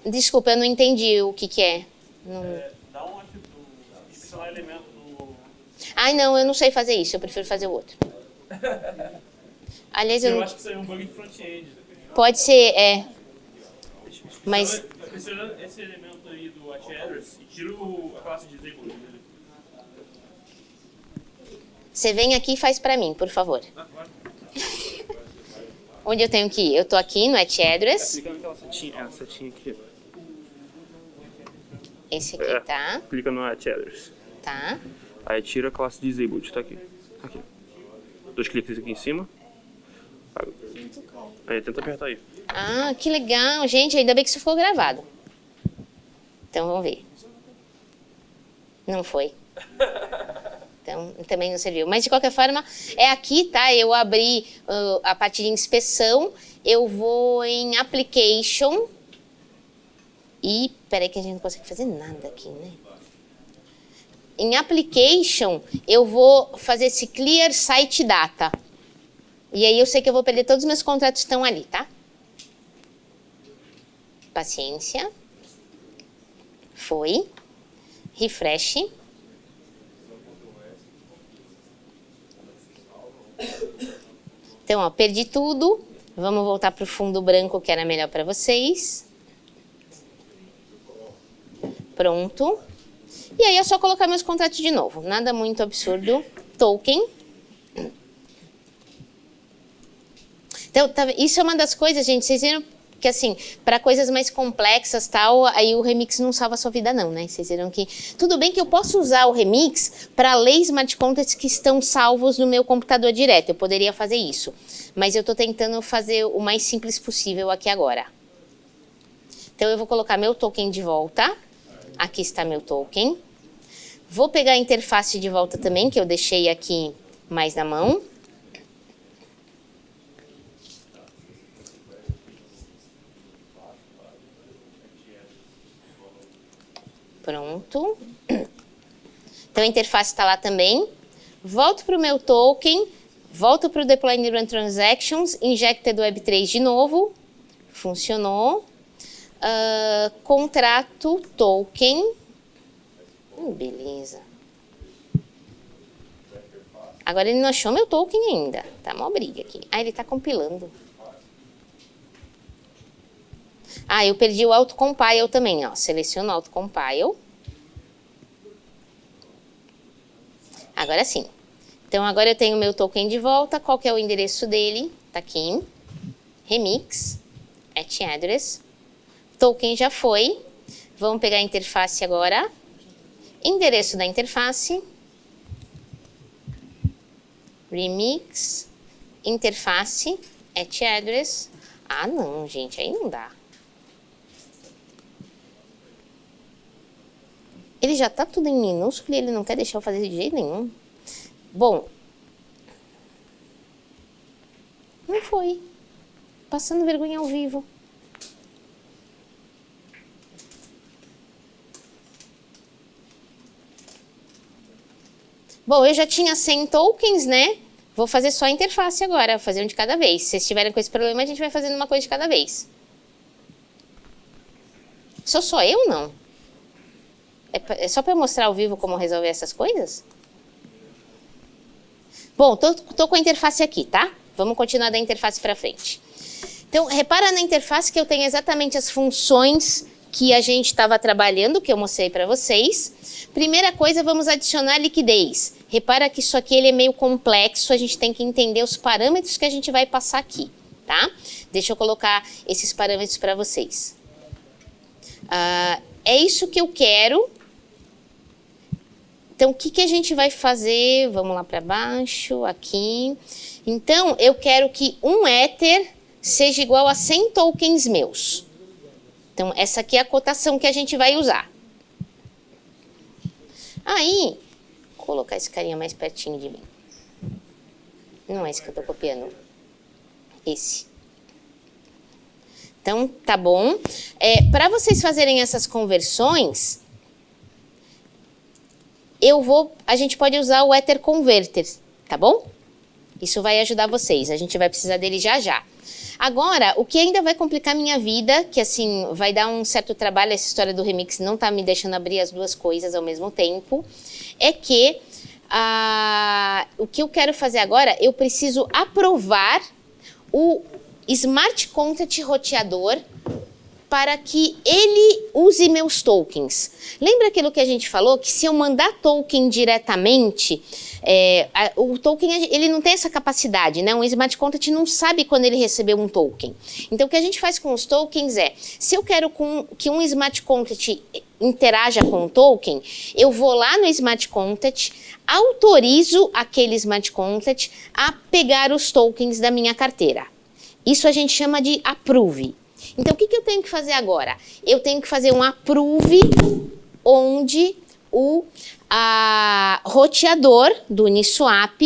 Desculpa, eu não entendi o que é. Não... Dá um inspecionar elemento do... Ai, não, eu não sei fazer isso. Eu prefiro fazer o outro. Aliás, Eu acho que isso aí é um bug de front-end. Pode ser, mas... Inspecionando esse elemento aí do address e tira a classe disable dele. Você vem aqui e faz pra mim, por favor. Claro. Onde eu tenho que ir? Eu tô aqui no address. Clica naquela setinha, aqui. Esse aqui, tá? Clica no address. Tá. Aí tira a classe disabled, tá aqui. Aqui. 2 cliques aqui em cima. Aí tenta apertar aí. Ah, que legal. Gente, ainda bem que isso ficou gravado. Então, vamos ver. Não foi. Então, também não serviu. Mas, de qualquer forma, é aqui, tá? Eu abri a parte de inspeção. Eu vou em Application. E, peraí que a gente não consegue fazer nada aqui, né? Em Application, eu vou fazer esse Clear Site Data. E aí eu sei que eu vou perder todos os meus contratos que estão ali, tá? Paciência. Foi. Refresh. Então, ó, perdi tudo. Vamos voltar para o fundo branco, que era melhor para vocês. Pronto. E aí é só colocar meus contratos de novo. Nada muito absurdo. Token. Então, isso é uma das coisas, gente, vocês viram que, assim, para coisas mais complexas, tal, aí o Remix não salva a sua vida, não, né? Vocês viram que... Tudo bem que eu posso usar o Remix para ler smart contracts que estão salvos no meu computador direto. Eu poderia fazer isso. Mas eu estou tentando fazer o mais simples possível aqui agora. Então, eu vou colocar meu token de volta. Aqui está meu token. Vou pegar a interface de volta também, que eu deixei aqui mais na mão. Pronto. Então, a interface está lá também. Volto para o meu token, volto para o Deploy and Run Transactions, Injected Web3 de novo. Funcionou. Contrato token. Beleza. Agora ele não achou meu token ainda. Tá uma briga aqui. Ah, ele está compilando. Ah, eu perdi o autocompile também, ó. Seleciono o autocompile. Agora sim. Então, agora eu tenho o meu token de volta. Qual que é o endereço dele? Tá aqui. Remix. @address. Token já foi. Vamos pegar a interface agora. Endereço da interface. Remix. Interface. @address. Ah, não, gente. Aí não dá. Ele já tá tudo em minúsculo e ele não quer deixar eu fazer de jeito nenhum. Bom. Não foi. Passando vergonha ao vivo. Bom, eu já tinha 100 tokens, né? Vou fazer só a interface agora, vou fazer um de cada vez. Se vocês estiverem com esse problema, a gente vai fazendo uma coisa de cada vez. Sou só eu, não? É só para eu mostrar ao vivo como resolver essas coisas? Bom, tô com a interface aqui, tá? Vamos continuar da interface para frente. Então, repara na interface que eu tenho exatamente as funções que a gente estava trabalhando, que eu mostrei para vocês. Primeira coisa, vamos adicionar liquidez. Repara que isso aqui ele é meio complexo, a gente tem que entender os parâmetros que a gente vai passar aqui, tá? Deixa eu colocar esses parâmetros para vocês. É isso que eu quero. Então, o que a gente vai fazer? Vamos lá para baixo, aqui. Então, eu quero que um Ether seja igual a 100 tokens meus. Então, essa aqui é a cotação que a gente vai usar. Aí, vou colocar esse carinha mais pertinho de mim. Não é esse que eu estou copiando. Esse. Então, tá bom. Para vocês fazerem essas conversões, a gente pode usar o Ether Converter, tá bom? Isso vai ajudar vocês, a gente vai precisar dele já já. Agora, o que ainda vai complicar minha vida, que assim, vai dar um certo trabalho, essa história do remix não tá me deixando abrir as duas coisas ao mesmo tempo, é que o que eu quero fazer agora, eu preciso aprovar o Smart Content roteador para que ele use meus tokens. Lembra aquilo que a gente falou? Que se eu mandar token diretamente, o token ele não tem essa capacidade, né? Um Smart Content não sabe quando ele recebeu um token. Então, o que a gente faz com os tokens é, se eu quero que um Smart Content interaja com o token, eu vou lá no Smart Content, autorizo aquele Smart Content a pegar os tokens da minha carteira. Isso a gente chama de approve. Então, o que eu tenho que fazer agora? Eu tenho que fazer um approve onde o roteador do Uniswap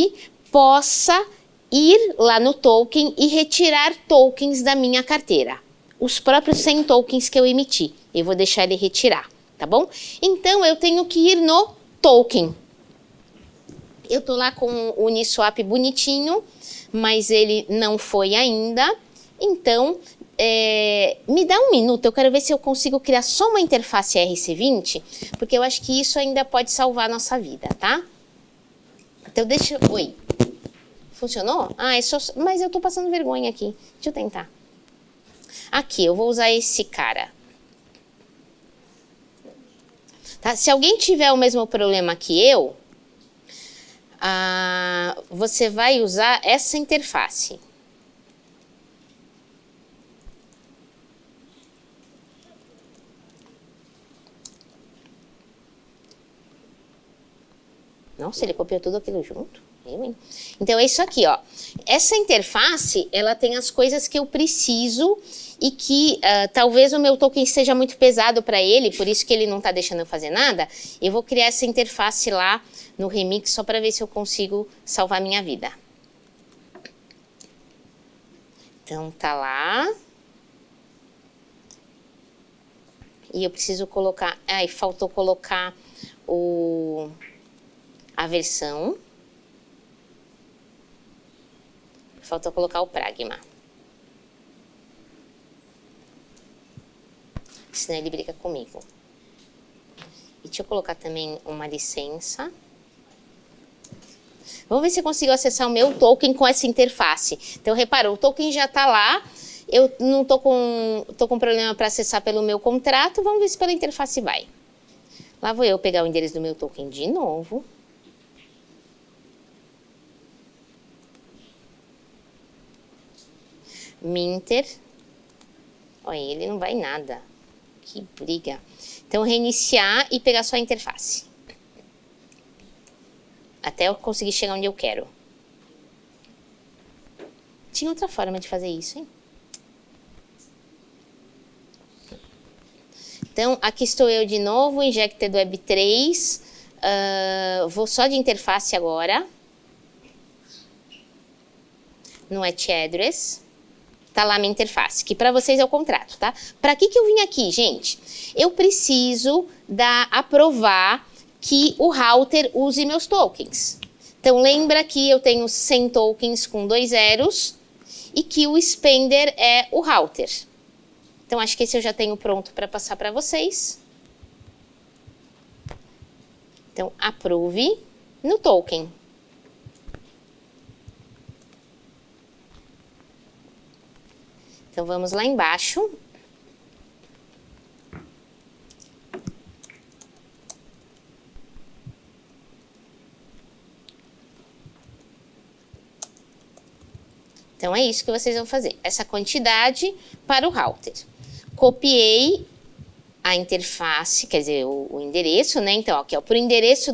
possa ir lá no token e retirar tokens da minha carteira. Os próprios 100 tokens que eu emiti. Eu vou deixar ele retirar, tá bom? Então, eu tenho que ir no token. Eu tô lá com o Uniswap bonitinho, mas ele não foi ainda. Então, me dá um minuto, eu quero ver se eu consigo criar só uma interface RC20, porque eu acho que isso ainda pode salvar a nossa vida, tá? Então deixa eu... Oi. Funcionou? Mas eu tô passando vergonha aqui. Deixa eu tentar. Aqui, eu vou usar esse cara. Tá? Se alguém tiver o mesmo problema que eu, você vai usar essa interface. Nossa, ele copiou tudo aquilo junto? Então, é isso aqui, ó. Essa interface, ela tem as coisas que eu preciso e que talvez o meu token seja muito pesado para ele, por isso que ele não está deixando eu fazer nada. Eu vou criar essa interface lá no Remix só para ver se eu consigo salvar minha vida. Então, tá lá. E eu preciso colocar... faltou colocar a versão. Faltou colocar o pragma. Senão ele briga comigo. E deixa eu colocar também uma licença. Vamos ver se eu consigo acessar o meu token com essa interface. Então, reparou, o token já está lá. Eu não tô com problema para acessar pelo meu contrato. Vamos ver se pela interface vai. Lá vou eu pegar o endereço do meu token de novo. Minter. Olha, ele não vai nada. Que briga. Então, reiniciar e pegar só a interface. Até eu conseguir chegar onde eu quero. Tinha outra forma de fazer isso, hein? Então, aqui estou eu de novo, Injected Web 3. Vou só de interface agora. No Etch Address. Tá lá a minha interface, que para vocês é o contrato, tá? Para que eu vim aqui, gente? Eu preciso aprovar que o router use meus tokens. Então, lembra que eu tenho 100 tokens com 2 zeros e que o spender é o router. Então, acho que esse eu já tenho pronto para passar para vocês. Então, approve no token. Então, vamos lá embaixo. Então, é isso que vocês vão fazer. Essa quantidade para o router. Copiei a interface, quer dizer, o endereço, né? Então, aqui, ó, para o endereço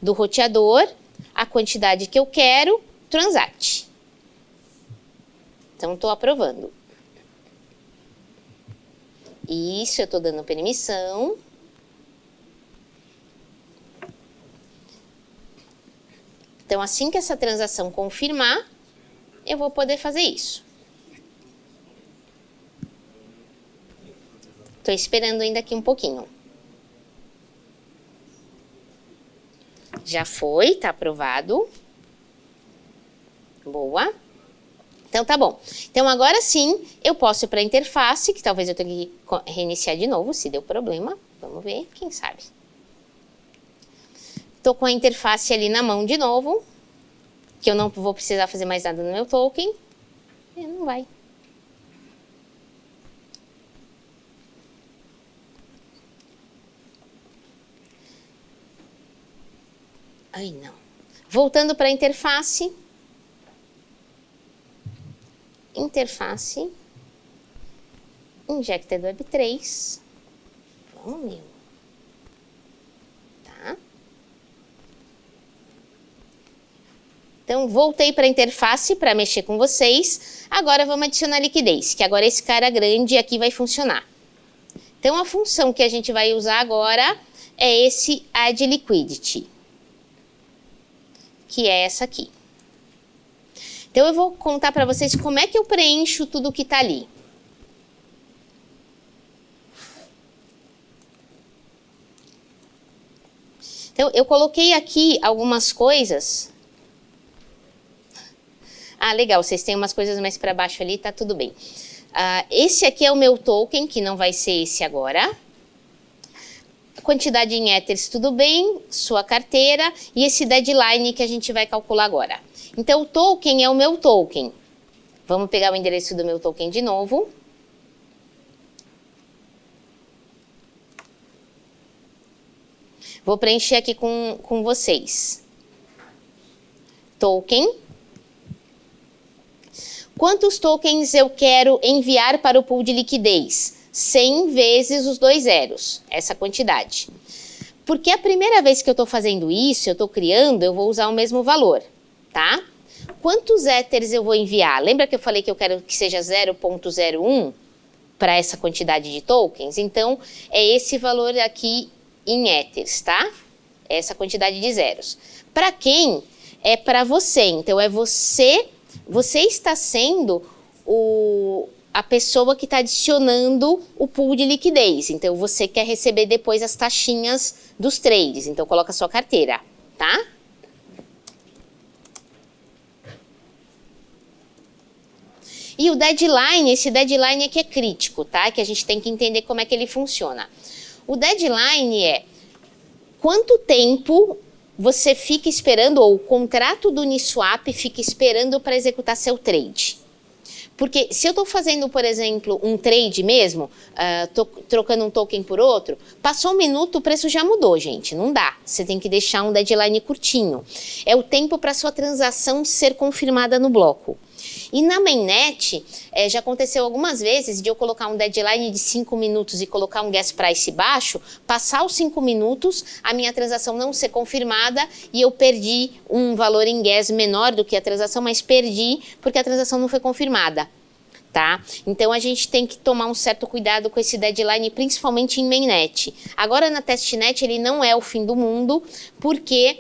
do roteador, a quantidade que eu quero, transact. Então, estou aprovando. Isso, eu estou dando permissão. Então, assim que essa transação confirmar, eu vou poder fazer isso. Estou esperando ainda aqui um pouquinho. Já foi, está aprovado. Boa. Então, tá bom. Então, agora sim, eu posso ir para a interface, que talvez eu tenha que reiniciar de novo, se deu problema. Vamos ver, quem sabe. Estou com a interface ali na mão de novo, que eu não vou precisar fazer mais nada no meu token. Não vai. Ai, não. Voltando para a interface. Interface. Injected Web 3. Vamos, meu. Tá. Então, voltei para a interface para mexer com vocês. Agora, vamos adicionar liquidez, que agora esse cara grande aqui vai funcionar. Então, a função que a gente vai usar agora é esse Add Liquidity, que é essa aqui. Então, eu vou contar para vocês como é que eu preencho tudo que está ali. Então, eu coloquei aqui algumas coisas. Ah, legal, vocês têm umas coisas mais para baixo ali, tá tudo bem. Esse aqui é o meu token, que não vai ser esse agora. Quantidade em Ethers, tudo bem. Sua carteira e esse deadline que a gente vai calcular agora. Então, o token é o meu token. Vamos pegar o endereço do meu token de novo. Vou preencher aqui com vocês. Token. Quantos tokens eu quero enviar para o pool de liquidez? 100 vezes os 2 zeros, essa quantidade. Porque a primeira vez que eu estou fazendo isso, eu estou criando, eu vou usar o mesmo valor, tá? Quantos Ethers eu vou enviar? Lembra que eu falei que eu quero que seja 0.01 para essa quantidade de tokens? Então, é esse valor aqui em Ethers, tá? Essa quantidade de zeros. Para quem? É para você. Então, é você está sendo a pessoa que está adicionando o pool de liquidez. Então, você quer receber depois as taxinhas dos trades. Então, coloca a sua carteira, tá? E o deadline, esse deadline aqui é crítico, tá? Que a gente tem que entender como é que ele funciona. O deadline é quanto tempo você fica esperando, ou o contrato do Uniswap fica esperando para executar seu trade. Porque se eu estou fazendo, por exemplo, um trade mesmo, trocando um token por outro, passou um minuto, o preço já mudou, gente. Não dá. Você tem que deixar um deadline curtinho. É o tempo para sua transação ser confirmada no bloco. E na mainnet, já aconteceu algumas vezes de eu colocar um deadline de 5 minutos e colocar um gas price baixo, passar os 5 minutos, a minha transação não ser confirmada e eu perdi um valor em gas menor do que a transação, mas perdi porque a transação não foi confirmada, tá? Então, a gente tem que tomar um certo cuidado com esse deadline, principalmente em mainnet. Agora, na testnet, ele não é o fim do mundo, porque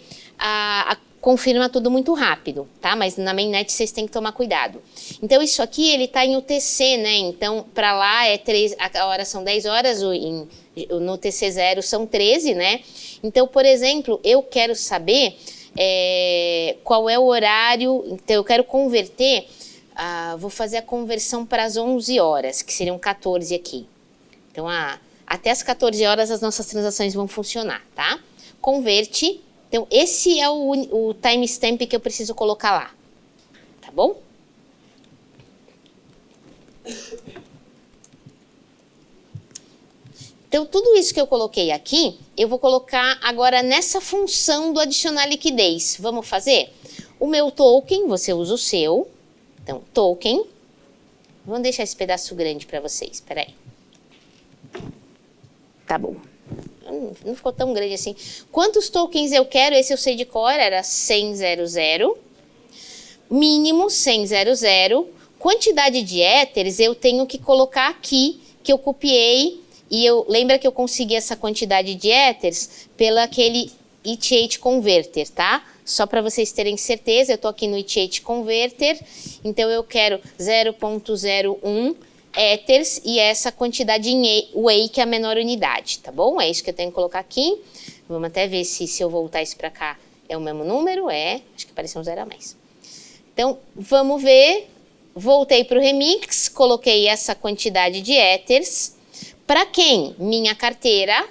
confirma tudo muito rápido, tá? Mas na mainnet vocês têm que tomar cuidado. Então, isso aqui, ele tá em UTC, né? Então, para lá a hora são 10 horas, no TC0 são 13, né? Então, por exemplo, eu quero saber qual é o horário, então eu quero converter, vou fazer a conversão para as 11 horas, que seriam 14 aqui. Então, até as 14 horas as nossas transações vão funcionar, tá? Converte. Então, esse é o timestamp que eu preciso colocar lá, tá bom? Então, tudo isso que eu coloquei aqui, eu vou colocar agora nessa função do adicionar liquidez. Vamos fazer? O meu token, você usa o seu. Então, token. Vamos deixar esse pedaço grande para vocês, espera aí. Tá bom. Não ficou tão grande assim. Quantos tokens eu quero? Esse eu sei de cor, era 100.00. Mínimo 100.00. Quantidade de Ethers eu tenho que colocar aqui, que eu copiei. E lembra que eu consegui essa quantidade de Ethers pelo aquele ETH Converter, tá? Só para vocês terem certeza, eu tô aqui no ETH Converter. Então, eu quero 0.01 Ethers e essa quantidade em Whey, que é a menor unidade, tá bom? É isso que eu tenho que colocar aqui. Vamos até ver se eu voltar isso para cá é o mesmo número. Acho que apareceu um 0 a mais. Então, vamos ver. Voltei para o Remix, coloquei essa quantidade de Ethers. Para quem? Minha carteira.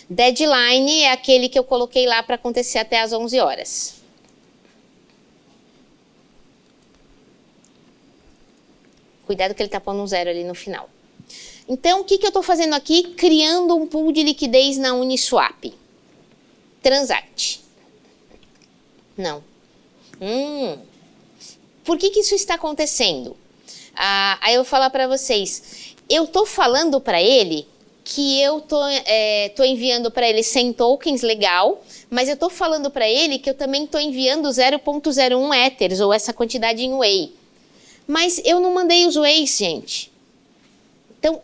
Deadline é aquele que eu coloquei lá para acontecer até às 11 horas. Cuidado que ele está pondo um 0 ali no final. Então, o que eu estou fazendo aqui? Criando um pool de liquidez na Uniswap. Transact. Não. Por que isso está acontecendo? Aí eu vou falar para vocês. Eu estou falando para ele que eu tô enviando para ele 100 tokens, legal, mas eu estou falando para ele que eu também estou enviando 0.01 Ethers, ou essa quantidade em Whey. Mas eu não mandei os Wheys, gente. Então,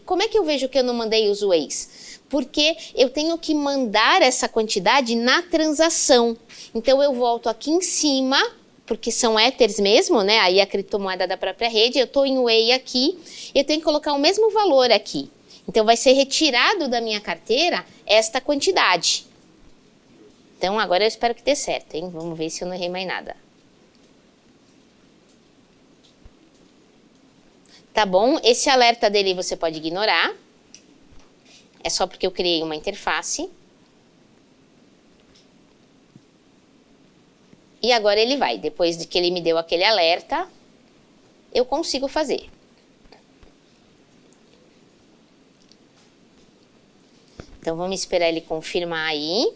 como é que eu vejo que eu não mandei os Wheys? Porque eu tenho que mandar essa quantidade na transação. Então, eu volto aqui em cima, porque são Ethers mesmo, né? Aí a criptomoeda da própria rede, eu estou em Whey aqui, eu tenho que colocar o mesmo valor aqui. Então, vai ser retirado da minha carteira esta quantidade. Então, agora eu espero que dê certo, hein? Vamos ver se eu não errei mais nada. Tá bom? Esse alerta dele você pode ignorar. É só porque eu criei uma interface. E agora ele vai. Depois de que ele me deu aquele alerta, eu consigo fazer. Então, vamos esperar ele confirmar aí.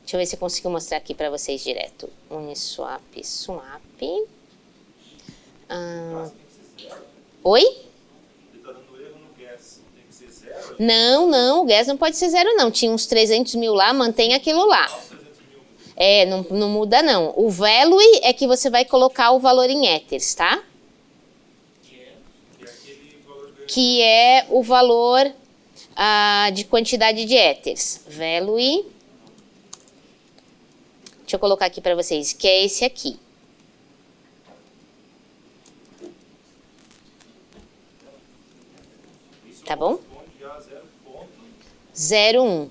Deixa eu ver se eu consigo mostrar aqui para vocês direto. Uniswap, swap. Oi? Ele está dando erro no gas. Tem que ser 0? Não, o gas não pode ser 0 não. Tinha uns 300 mil lá, mantém aquilo lá. Não muda não. O value é que você vai colocar o valor em Ethers, tá? Que é o valor de quantidade de Ethers. Value. Deixa eu colocar aqui para vocês, que é esse aqui. Tá bom? 0,1.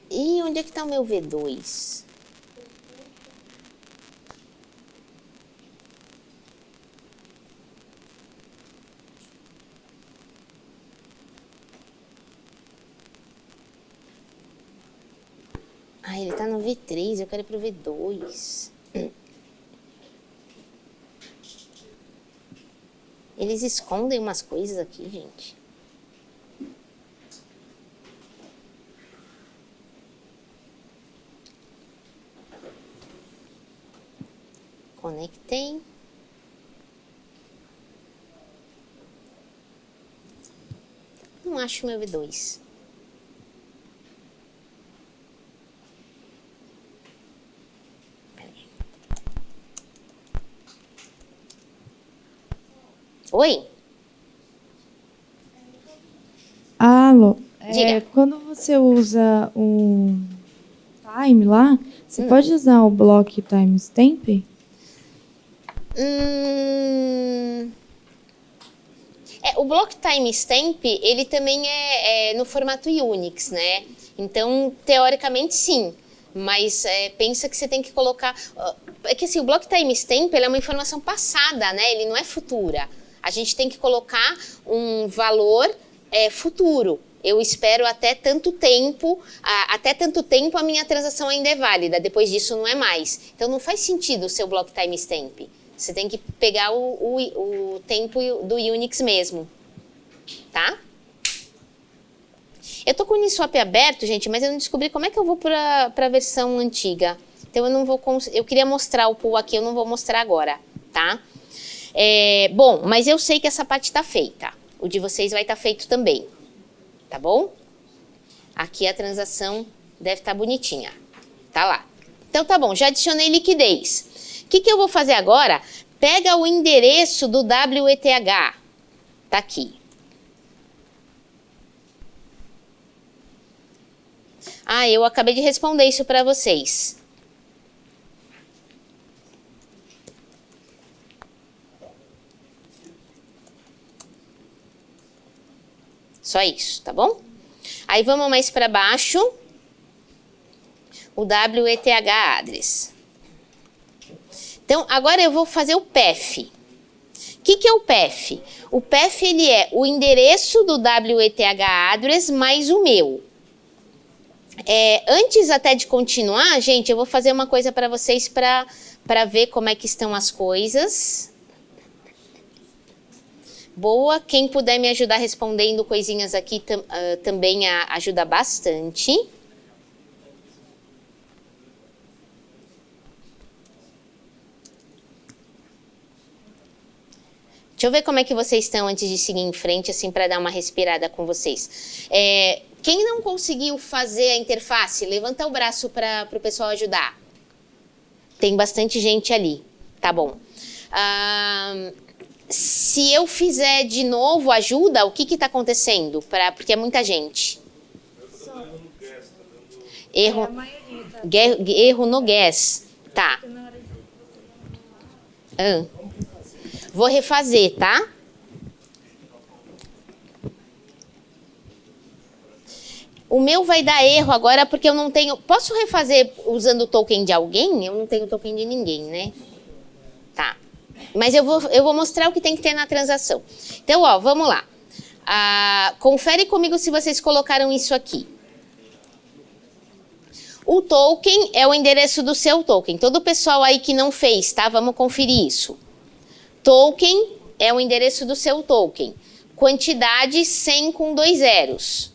E onde é que está o meu V2? Ele tá no V3, eu quero ir pro V2. Eles escondem umas coisas aqui, gente. Conectei. Não acho meu V2. Oi? Alô, Diga. quando você usa o time lá, você pode usar o block timestamp? O block timestamp, ele também é no formato Unix, né? Então, teoricamente, sim. Mas pensa que você tem que colocar... É que assim, o block timestamp, ele é uma informação passada, né? Ele não é futura. A gente tem que colocar um valor futuro. Eu espero até tanto tempo a minha transação ainda é válida. Depois disso, não é mais. Então, não faz sentido o seu block timestamp. Você tem que pegar o tempo do Unix mesmo, tá? Eu tô com o Uniswap aberto, gente, mas eu não descobri como é que eu vou para a versão antiga. Então eu não vou, eu queria mostrar o pool aqui, eu não vou mostrar agora, tá? Bom, mas eu sei que essa parte tá feita. O de vocês vai estar feito também, tá bom? Aqui a transação deve estar bonitinha, tá lá. Então tá bom, já adicionei liquidez. O que eu vou fazer agora? Pega o endereço do WETH. Tá aqui. Eu acabei de responder isso para vocês. Só isso, tá bom? Aí vamos mais para baixo. O WETH address. Então, agora eu vou fazer o PEF. O que é o PEF? O PEF, ele é o endereço do WETH address mais o meu. Antes até de continuar, gente, eu vou fazer uma coisa para vocês para ver como é que estão as coisas. Boa, quem puder me ajudar respondendo coisinhas aqui também ajuda bastante. Deixa eu ver como é que vocês estão antes de seguir em frente, assim, para dar uma respirada com vocês. Quem não conseguiu fazer a interface, levanta o braço para o pessoal ajudar. Tem bastante gente ali, tá bom. Se eu fizer de novo ajuda, o que está acontecendo? Porque é muita gente. Erro, erro no guess. Tá. Vou refazer, tá? O meu vai dar erro agora porque eu não tenho... Posso refazer usando o token de alguém? Eu não tenho token de ninguém, né? Tá. Mas eu vou mostrar o que tem que ter na transação. Então, ó, vamos lá. Confere comigo se vocês colocaram isso aqui. O token é o endereço do seu token. Todo o pessoal aí que não fez, tá? Vamos conferir isso. Token é o endereço do seu token. Quantidade 100 com 2 zeros.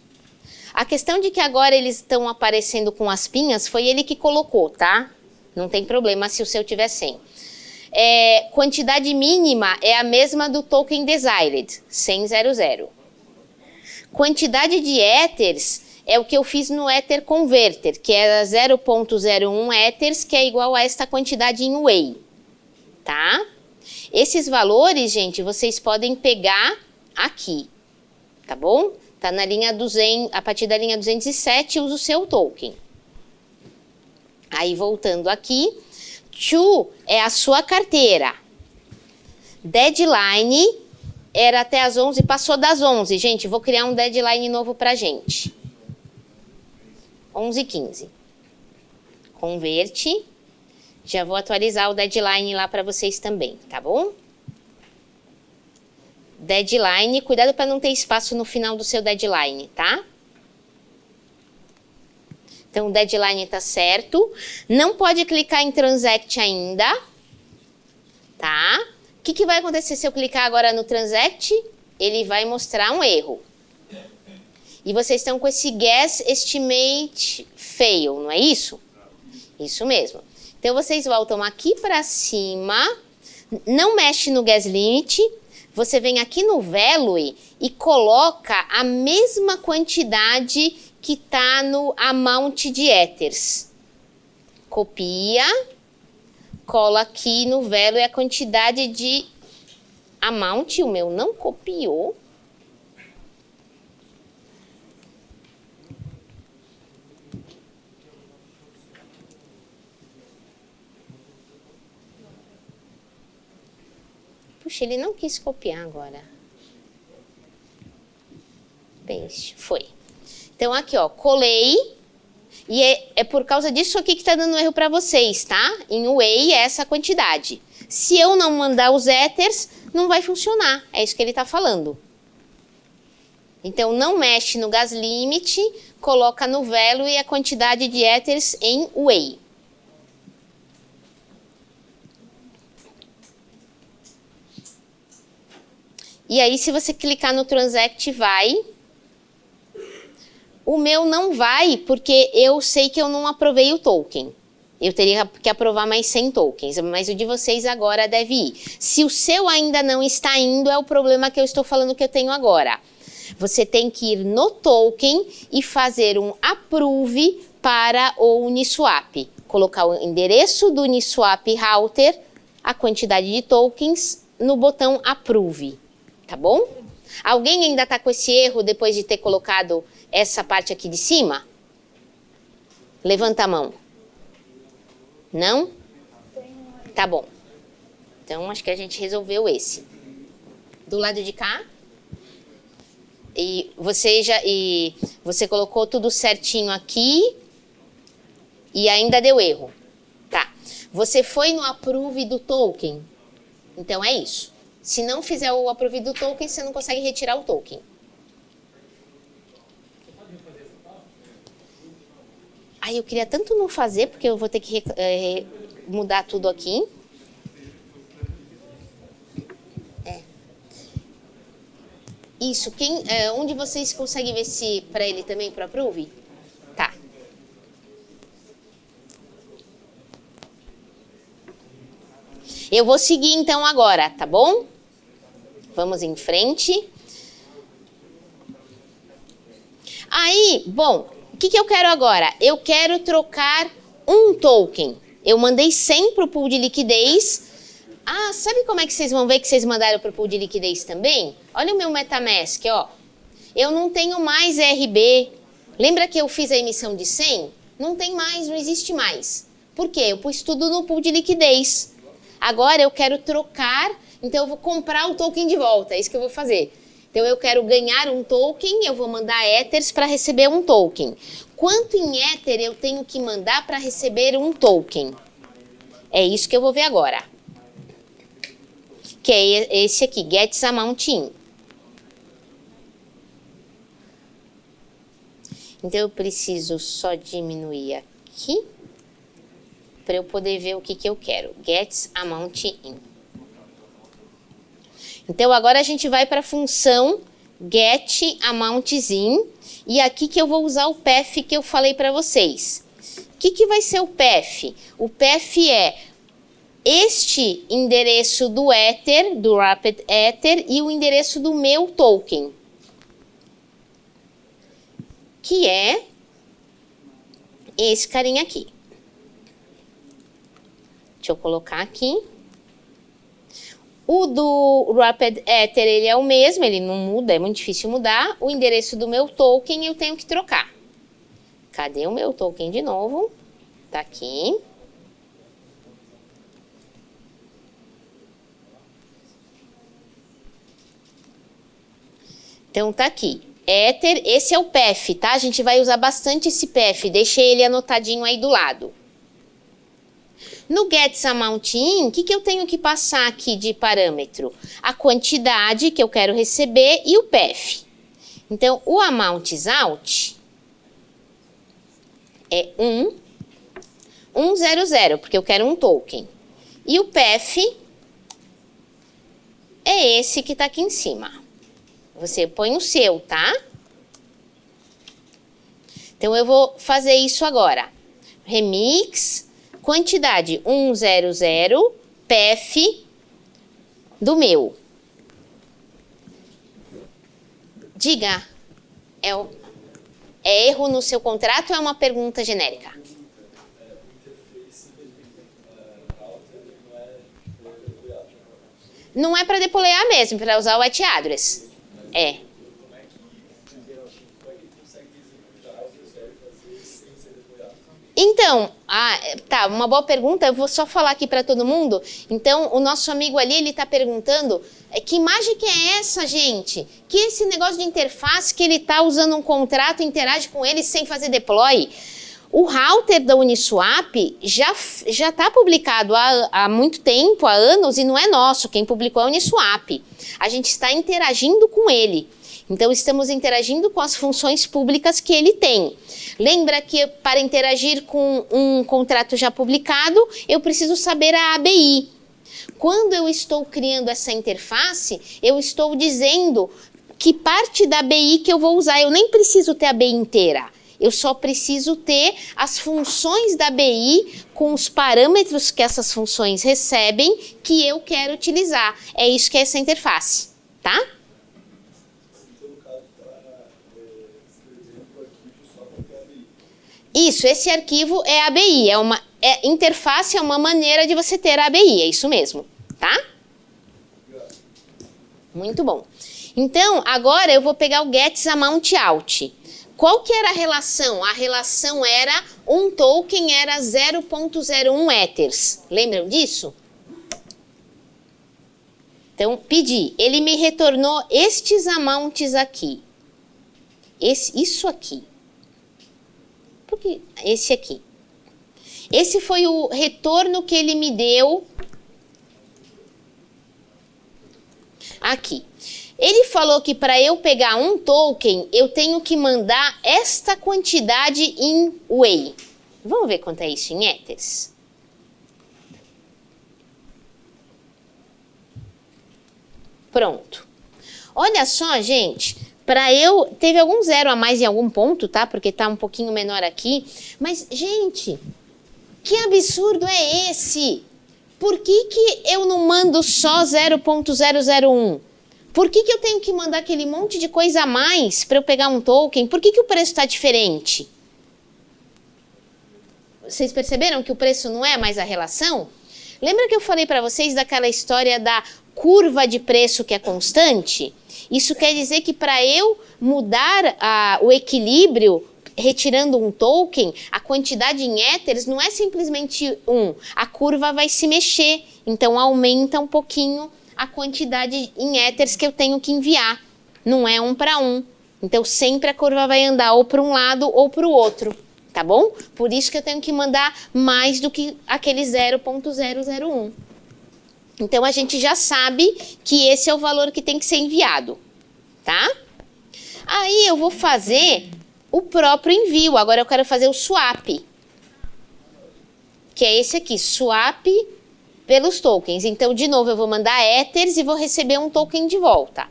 A questão de que agora eles estão aparecendo com as pinhas foi ele que colocou, tá? Não tem problema se o seu tiver 100. Quantidade mínima é a mesma do token desired, 100,00. Quantidade de ethers é o que eu fiz no Ether Converter, que é 0.01 ethers, que é igual a esta quantidade em Whey, tá? Esses valores, gente, vocês podem pegar aqui, tá bom? Tá na linha 200, a partir da linha 207, usa o seu token. Aí, voltando aqui, to é a sua carteira. Deadline era até as 11, passou das 11. Gente, vou criar um deadline novo pra gente. 11h15. Converte. Já vou atualizar o deadline lá para vocês também, tá bom? Deadline, cuidado para não ter espaço no final do seu deadline, tá? Então, o deadline tá certo. Não pode clicar em Transact ainda, tá? O que vai acontecer se eu clicar agora no Transact? Ele vai mostrar um erro. E vocês estão com esse Guess Estimate Fail, não é isso? Isso mesmo. Então, vocês voltam aqui para cima, não mexe no Guess Limit, você vem aqui no Value e coloca a mesma quantidade que está no Amount de Ethers. Copia, cola aqui no Value a quantidade de Amount, o meu não copiou. Puxa, ele não quis copiar agora. Paste, foi. Então, aqui, ó, colei. E é por causa disso aqui que tá dando erro para vocês, tá? Em Whey é essa quantidade. Se eu não mandar os ethers, não vai funcionar. É isso que ele tá falando. Então, não mexe no gas limit, coloca no value a quantidade de ethers em Whey. E aí, se você clicar no Transact, vai. O meu não vai, porque eu sei que eu não aprovei o token. Eu teria que aprovar mais 100 tokens, mas o de vocês agora deve ir. Se o seu ainda não está indo, é o problema que eu estou falando que eu tenho agora. Você tem que ir no token e fazer um approve para o Uniswap. Colocar o endereço do Uniswap router, a quantidade de tokens, no botão approve. Tá bom? Alguém ainda está com esse erro depois de ter colocado essa parte aqui de cima? Levanta a mão. Não? Tá bom. Então, acho que a gente resolveu esse. Do lado de cá? E você colocou tudo certinho aqui e ainda deu erro. Tá. Você foi no approve do token. Então é isso. Se não fizer o approve do token, você não consegue retirar o token. Aí eu queria tanto não fazer, porque eu vou ter que mudar tudo aqui. Isso, onde vocês conseguem ver se para ele também, para approve? Tá. Eu vou seguir então agora, tá bom? Vamos em frente. Aí, bom, o que eu quero agora? Eu quero trocar um token. Eu mandei 100 para o pool de liquidez. Ah, sabe como é que vocês vão ver que vocês mandaram para o pool de liquidez também? Olha o meu MetaMask, ó. Eu não tenho mais RB. Lembra que eu fiz a emissão de 100? Não tem mais, não existe mais. Por quê? Eu pus tudo no pool de liquidez. Agora eu quero trocar, então eu vou comprar o token de volta, é isso que eu vou fazer. Então eu quero ganhar um token, eu vou mandar Ethers para receber um token. Quanto em Ether eu tenho que mandar para receber um token? É isso que eu vou ver agora. Que é esse aqui, Gets Amount In. Então eu preciso só diminuir aqui para eu poder ver o que eu quero. Gets Amount In. Então agora a gente vai para a função Get Amounts In. E aqui que eu vou usar o path que eu falei para vocês. O que vai ser o path? O path é este endereço do Ether, do Wrapped Ether, e o endereço do meu token, que é esse carinha aqui. Deixa eu colocar aqui. O do Wrapped Ether, ele é o mesmo, ele não muda, é muito difícil mudar. O endereço do meu token eu tenho que trocar. Cadê o meu token de novo? Tá aqui. Então, tá aqui. Ether, esse é o path, tá? A gente vai usar bastante esse path. Deixei ele anotadinho aí do lado. No Gets Amount In, o que eu tenho que passar aqui de parâmetro? A quantidade que eu quero receber e o path. Então, o Amounts Out é 100, porque eu quero um token. E o path é esse que tá aqui em cima. Você põe o seu, tá? Então, eu vou fazer isso agora. Remix, quantidade 100, path do meu. Diga, é erro no seu contrato ou é uma pergunta genérica? Não é para deployar mesmo, para usar o white address. É. Então, tá, uma boa pergunta, eu vou só falar aqui para todo mundo. Então, o nosso amigo ali, ele está perguntando, que mágica é essa, gente? Que esse negócio de interface que ele está usando um contrato, interage com ele sem fazer deploy? O router da Uniswap já está publicado há muito tempo, há anos, e não é nosso, quem publicou é a Uniswap. A gente está interagindo com ele. Então, estamos interagindo com as funções públicas que ele tem. Lembra que para interagir com um contrato já publicado, eu preciso saber a ABI. Quando eu estou criando essa interface, eu estou dizendo que parte da ABI que eu vou usar. Eu nem preciso ter a ABI inteira. Eu só preciso ter as funções da ABI com os parâmetros que essas funções recebem que eu quero utilizar. É isso que é essa interface, tá? Isso, esse arquivo é ABI, interface é uma maneira de você ter a ABI, é isso mesmo, tá? Muito bom. Então, agora eu vou pegar o Gets Amount Out. Qual que era a relação? A relação era um token era 0.01 Ethers. Lembram disso? Então, pedi. Ele me retornou estes amounts aqui. isso aqui. Porque esse aqui. Esse foi o retorno que ele me deu aqui. Ele falou que para eu pegar um token, eu tenho que mandar esta quantidade em Whey. Vamos ver quanto é isso em Ethers? Pronto. Olha só, gente, teve algum zero a mais em algum ponto, tá? Porque tá um pouquinho menor aqui. Mas, gente, que absurdo é esse? Por que eu não mando só 0.001? Por que eu tenho que mandar aquele monte de coisa a mais para eu pegar um token? Por que o preço está diferente? Vocês perceberam que o preço não é mais a relação? Lembra que eu falei para vocês daquela história da curva de preço que é constante? Isso quer dizer que para eu mudar o equilíbrio, retirando um token, a quantidade em Ethers não é simplesmente 1. A curva vai se mexer, então aumenta um pouquinho a quantidade em Ethers que eu tenho que enviar. Não é 1 para 1. Então sempre a curva vai andar ou para um lado ou para o outro, tá bom? Por isso que eu tenho que mandar mais do que aquele 0.001. Então a gente já sabe que esse é o valor que tem que ser enviado, tá? Aí eu vou fazer o próprio envio. Agora eu quero fazer o swap, que é esse aqui, swap pelos tokens. Então, de novo, eu vou mandar Ethers e vou receber um token de volta.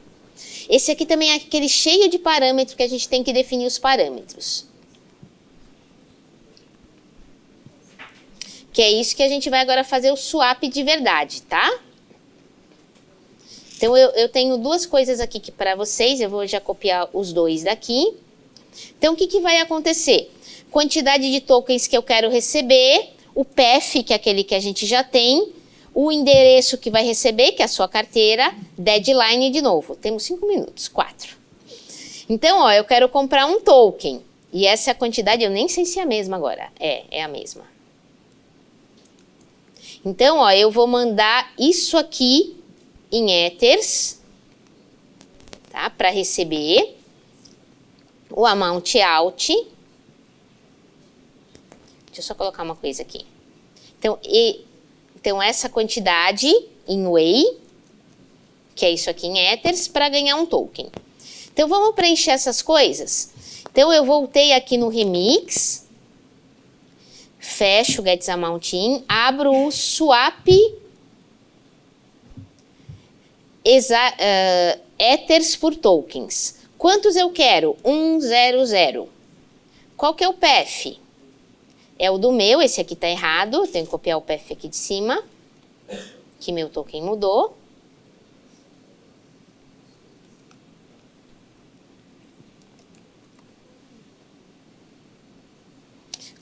Esse aqui também é aquele cheio de parâmetros que a gente tem que definir os parâmetros. Que é isso que a gente vai agora fazer o swap de verdade, tá? Então, eu tenho duas coisas aqui para vocês. Eu vou já copiar os dois daqui. Então, o que vai acontecer? Quantidade de tokens que eu quero receber, o PEF, que é aquele que a gente já tem, o endereço que vai receber, que é a sua carteira, deadline de novo. Temos 5 minutos, 4. Então, ó, eu quero comprar um token. E essa é a quantidade, eu nem sei se é a mesma agora. É a mesma. Então, ó, eu vou mandar isso aqui em Ethers, tá? Para receber o amount out. Deixa eu só colocar uma coisa aqui. Então essa quantidade em Whey, que é isso aqui em Ethers, para ganhar um token. Então vamos preencher essas coisas. Então eu voltei aqui no Remix, fecho o getAmountIn, abro o swap Ethers por tokens. Quantos eu quero? 100. Qual que é o PEF? É o do meu, esse aqui está errado. Eu tenho que copiar o PEF aqui de cima, que meu token mudou.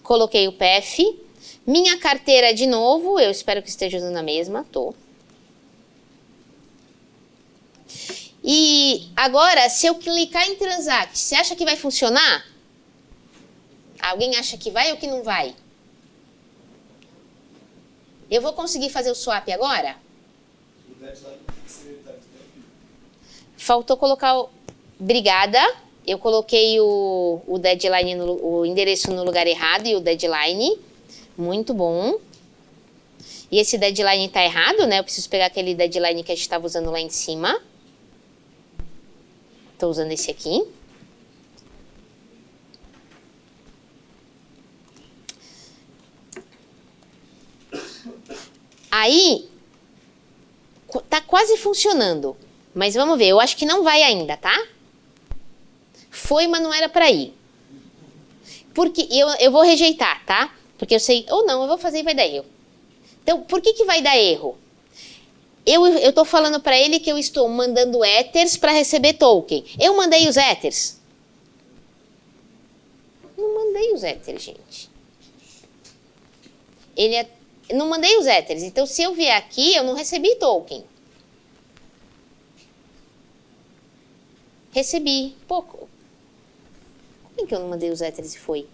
Coloquei o PEF. Minha carteira de novo, eu espero que esteja usando a mesma, tô. E agora, se eu clicar em Transact, você acha que vai funcionar? Alguém acha que vai ou que não vai? Eu vou conseguir fazer o swap agora? Faltou colocar o... Obrigada. Eu coloquei o deadline, o endereço no lugar errado e o deadline. Muito bom. E esse deadline está errado, né? Eu preciso pegar aquele deadline que a gente estava usando lá em cima. Estou usando esse aqui. Aí, tá quase funcionando. Mas vamos ver, eu acho que não vai ainda, tá? Foi, mas não era para ir. Porque eu vou rejeitar, tá? Porque eu sei, ou não, eu vou fazer e vai dar erro. Então, por que vai dar erro? Eu tô falando para ele que eu estou mandando Ethers para receber token. Eu mandei os Ethers? Não mandei os Ethers, gente. Não mandei os Ethers. Então, se eu vier aqui, eu não recebi token. Recebi. Pouco. Como é que eu não mandei os Ethers e foi?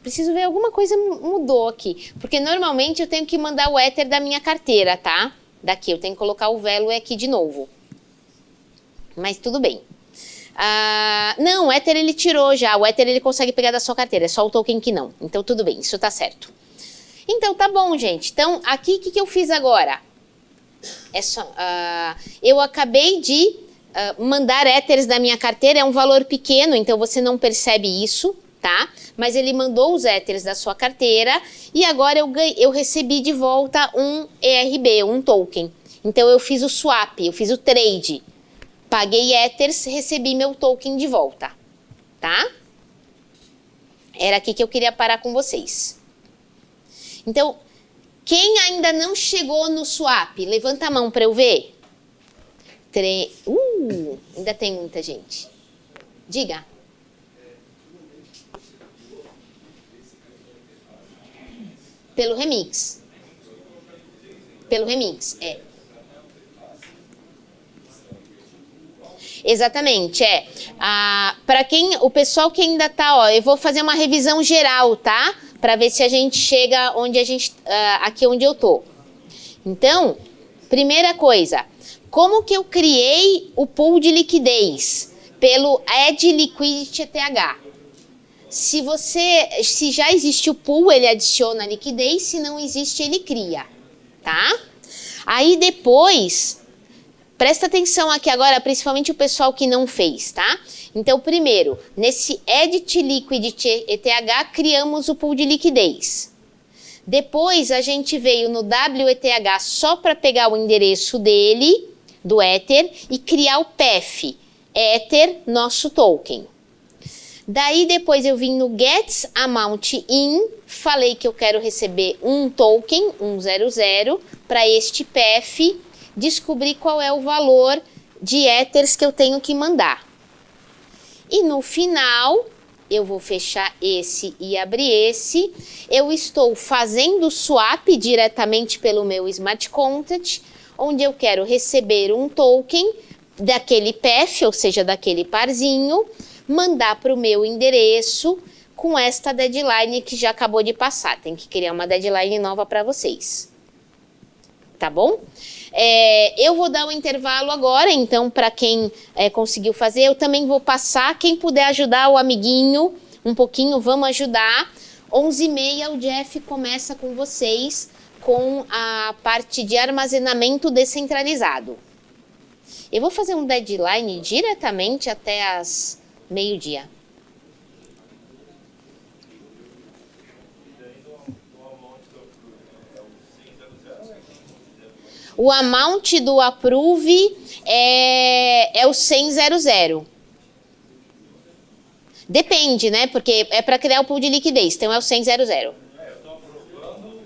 Preciso ver, alguma coisa mudou aqui. Porque normalmente eu tenho que mandar o Ether da minha carteira, tá? Daqui, eu tenho que colocar o value aqui de novo. Mas tudo bem. Não, o Ether ele tirou já. O Ether ele consegue pegar da sua carteira, é só o token que não. Então tudo bem, isso tá certo. Então tá bom, gente. Então aqui o que eu fiz agora? Eu acabei de mandar Ethers da minha carteira, é um valor pequeno, então você não percebe isso, tá? Mas ele mandou os Ethers da sua carteira e agora eu recebi de volta um ERB, um token. Então eu fiz o swap, eu fiz o trade. Paguei Ethers, recebi meu token de volta, tá? Era aqui que eu queria parar com vocês. Então, quem ainda não chegou no swap, levanta a mão para eu ver. Ainda tem muita gente. Diga. Pelo remix. Pelo remix, é. Exatamente, para o pessoal que ainda tá, ó, eu vou fazer uma revisão geral, tá? Para ver se a gente chega onde aqui onde eu tô. Então, primeira coisa, como que eu criei o pool de liquidez? Pelo Add Liquidity ETH. Se já existe o pool, ele adiciona liquidez, se não existe, ele cria, tá? Aí depois, presta atenção aqui agora, principalmente o pessoal que não fez, tá? Então, primeiro, nesse Edit Liquidity ETH, criamos o pool de liquidez. Depois, a gente veio no WETH só para pegar o endereço dele, do Ether, e criar o PEF, Ether, nosso token. Daí, depois eu vim no Get Amount In, falei que eu quero receber um token, 100, para este PEF, descobrir qual é o valor de Ethers que eu tenho que mandar. E no final, eu vou fechar esse e abrir esse. Eu estou fazendo swap diretamente pelo meu Smart Contract, onde eu quero receber um token daquele PEF, ou seja, daquele parzinho, mandar para o meu endereço com esta deadline que já acabou de passar. Tem que criar uma deadline nova para vocês. Tá bom? Eu vou dar um intervalo agora, então, para quem conseguiu fazer, eu também vou passar. Quem puder ajudar o amiguinho um pouquinho, vamos ajudar. 11h30 o Jeff começa com vocês com a parte de armazenamento descentralizado. Eu vou fazer um deadline diretamente até as meio-dia. O amount do approve é o 100.00. Depende, né? Porque é para criar o pool de liquidez, então é o 100.00. Eu estou aprovando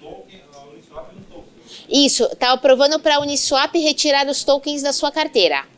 token, a Uniswap no token. Isso, está aprovando para a Uniswap retirar os tokens da sua carteira.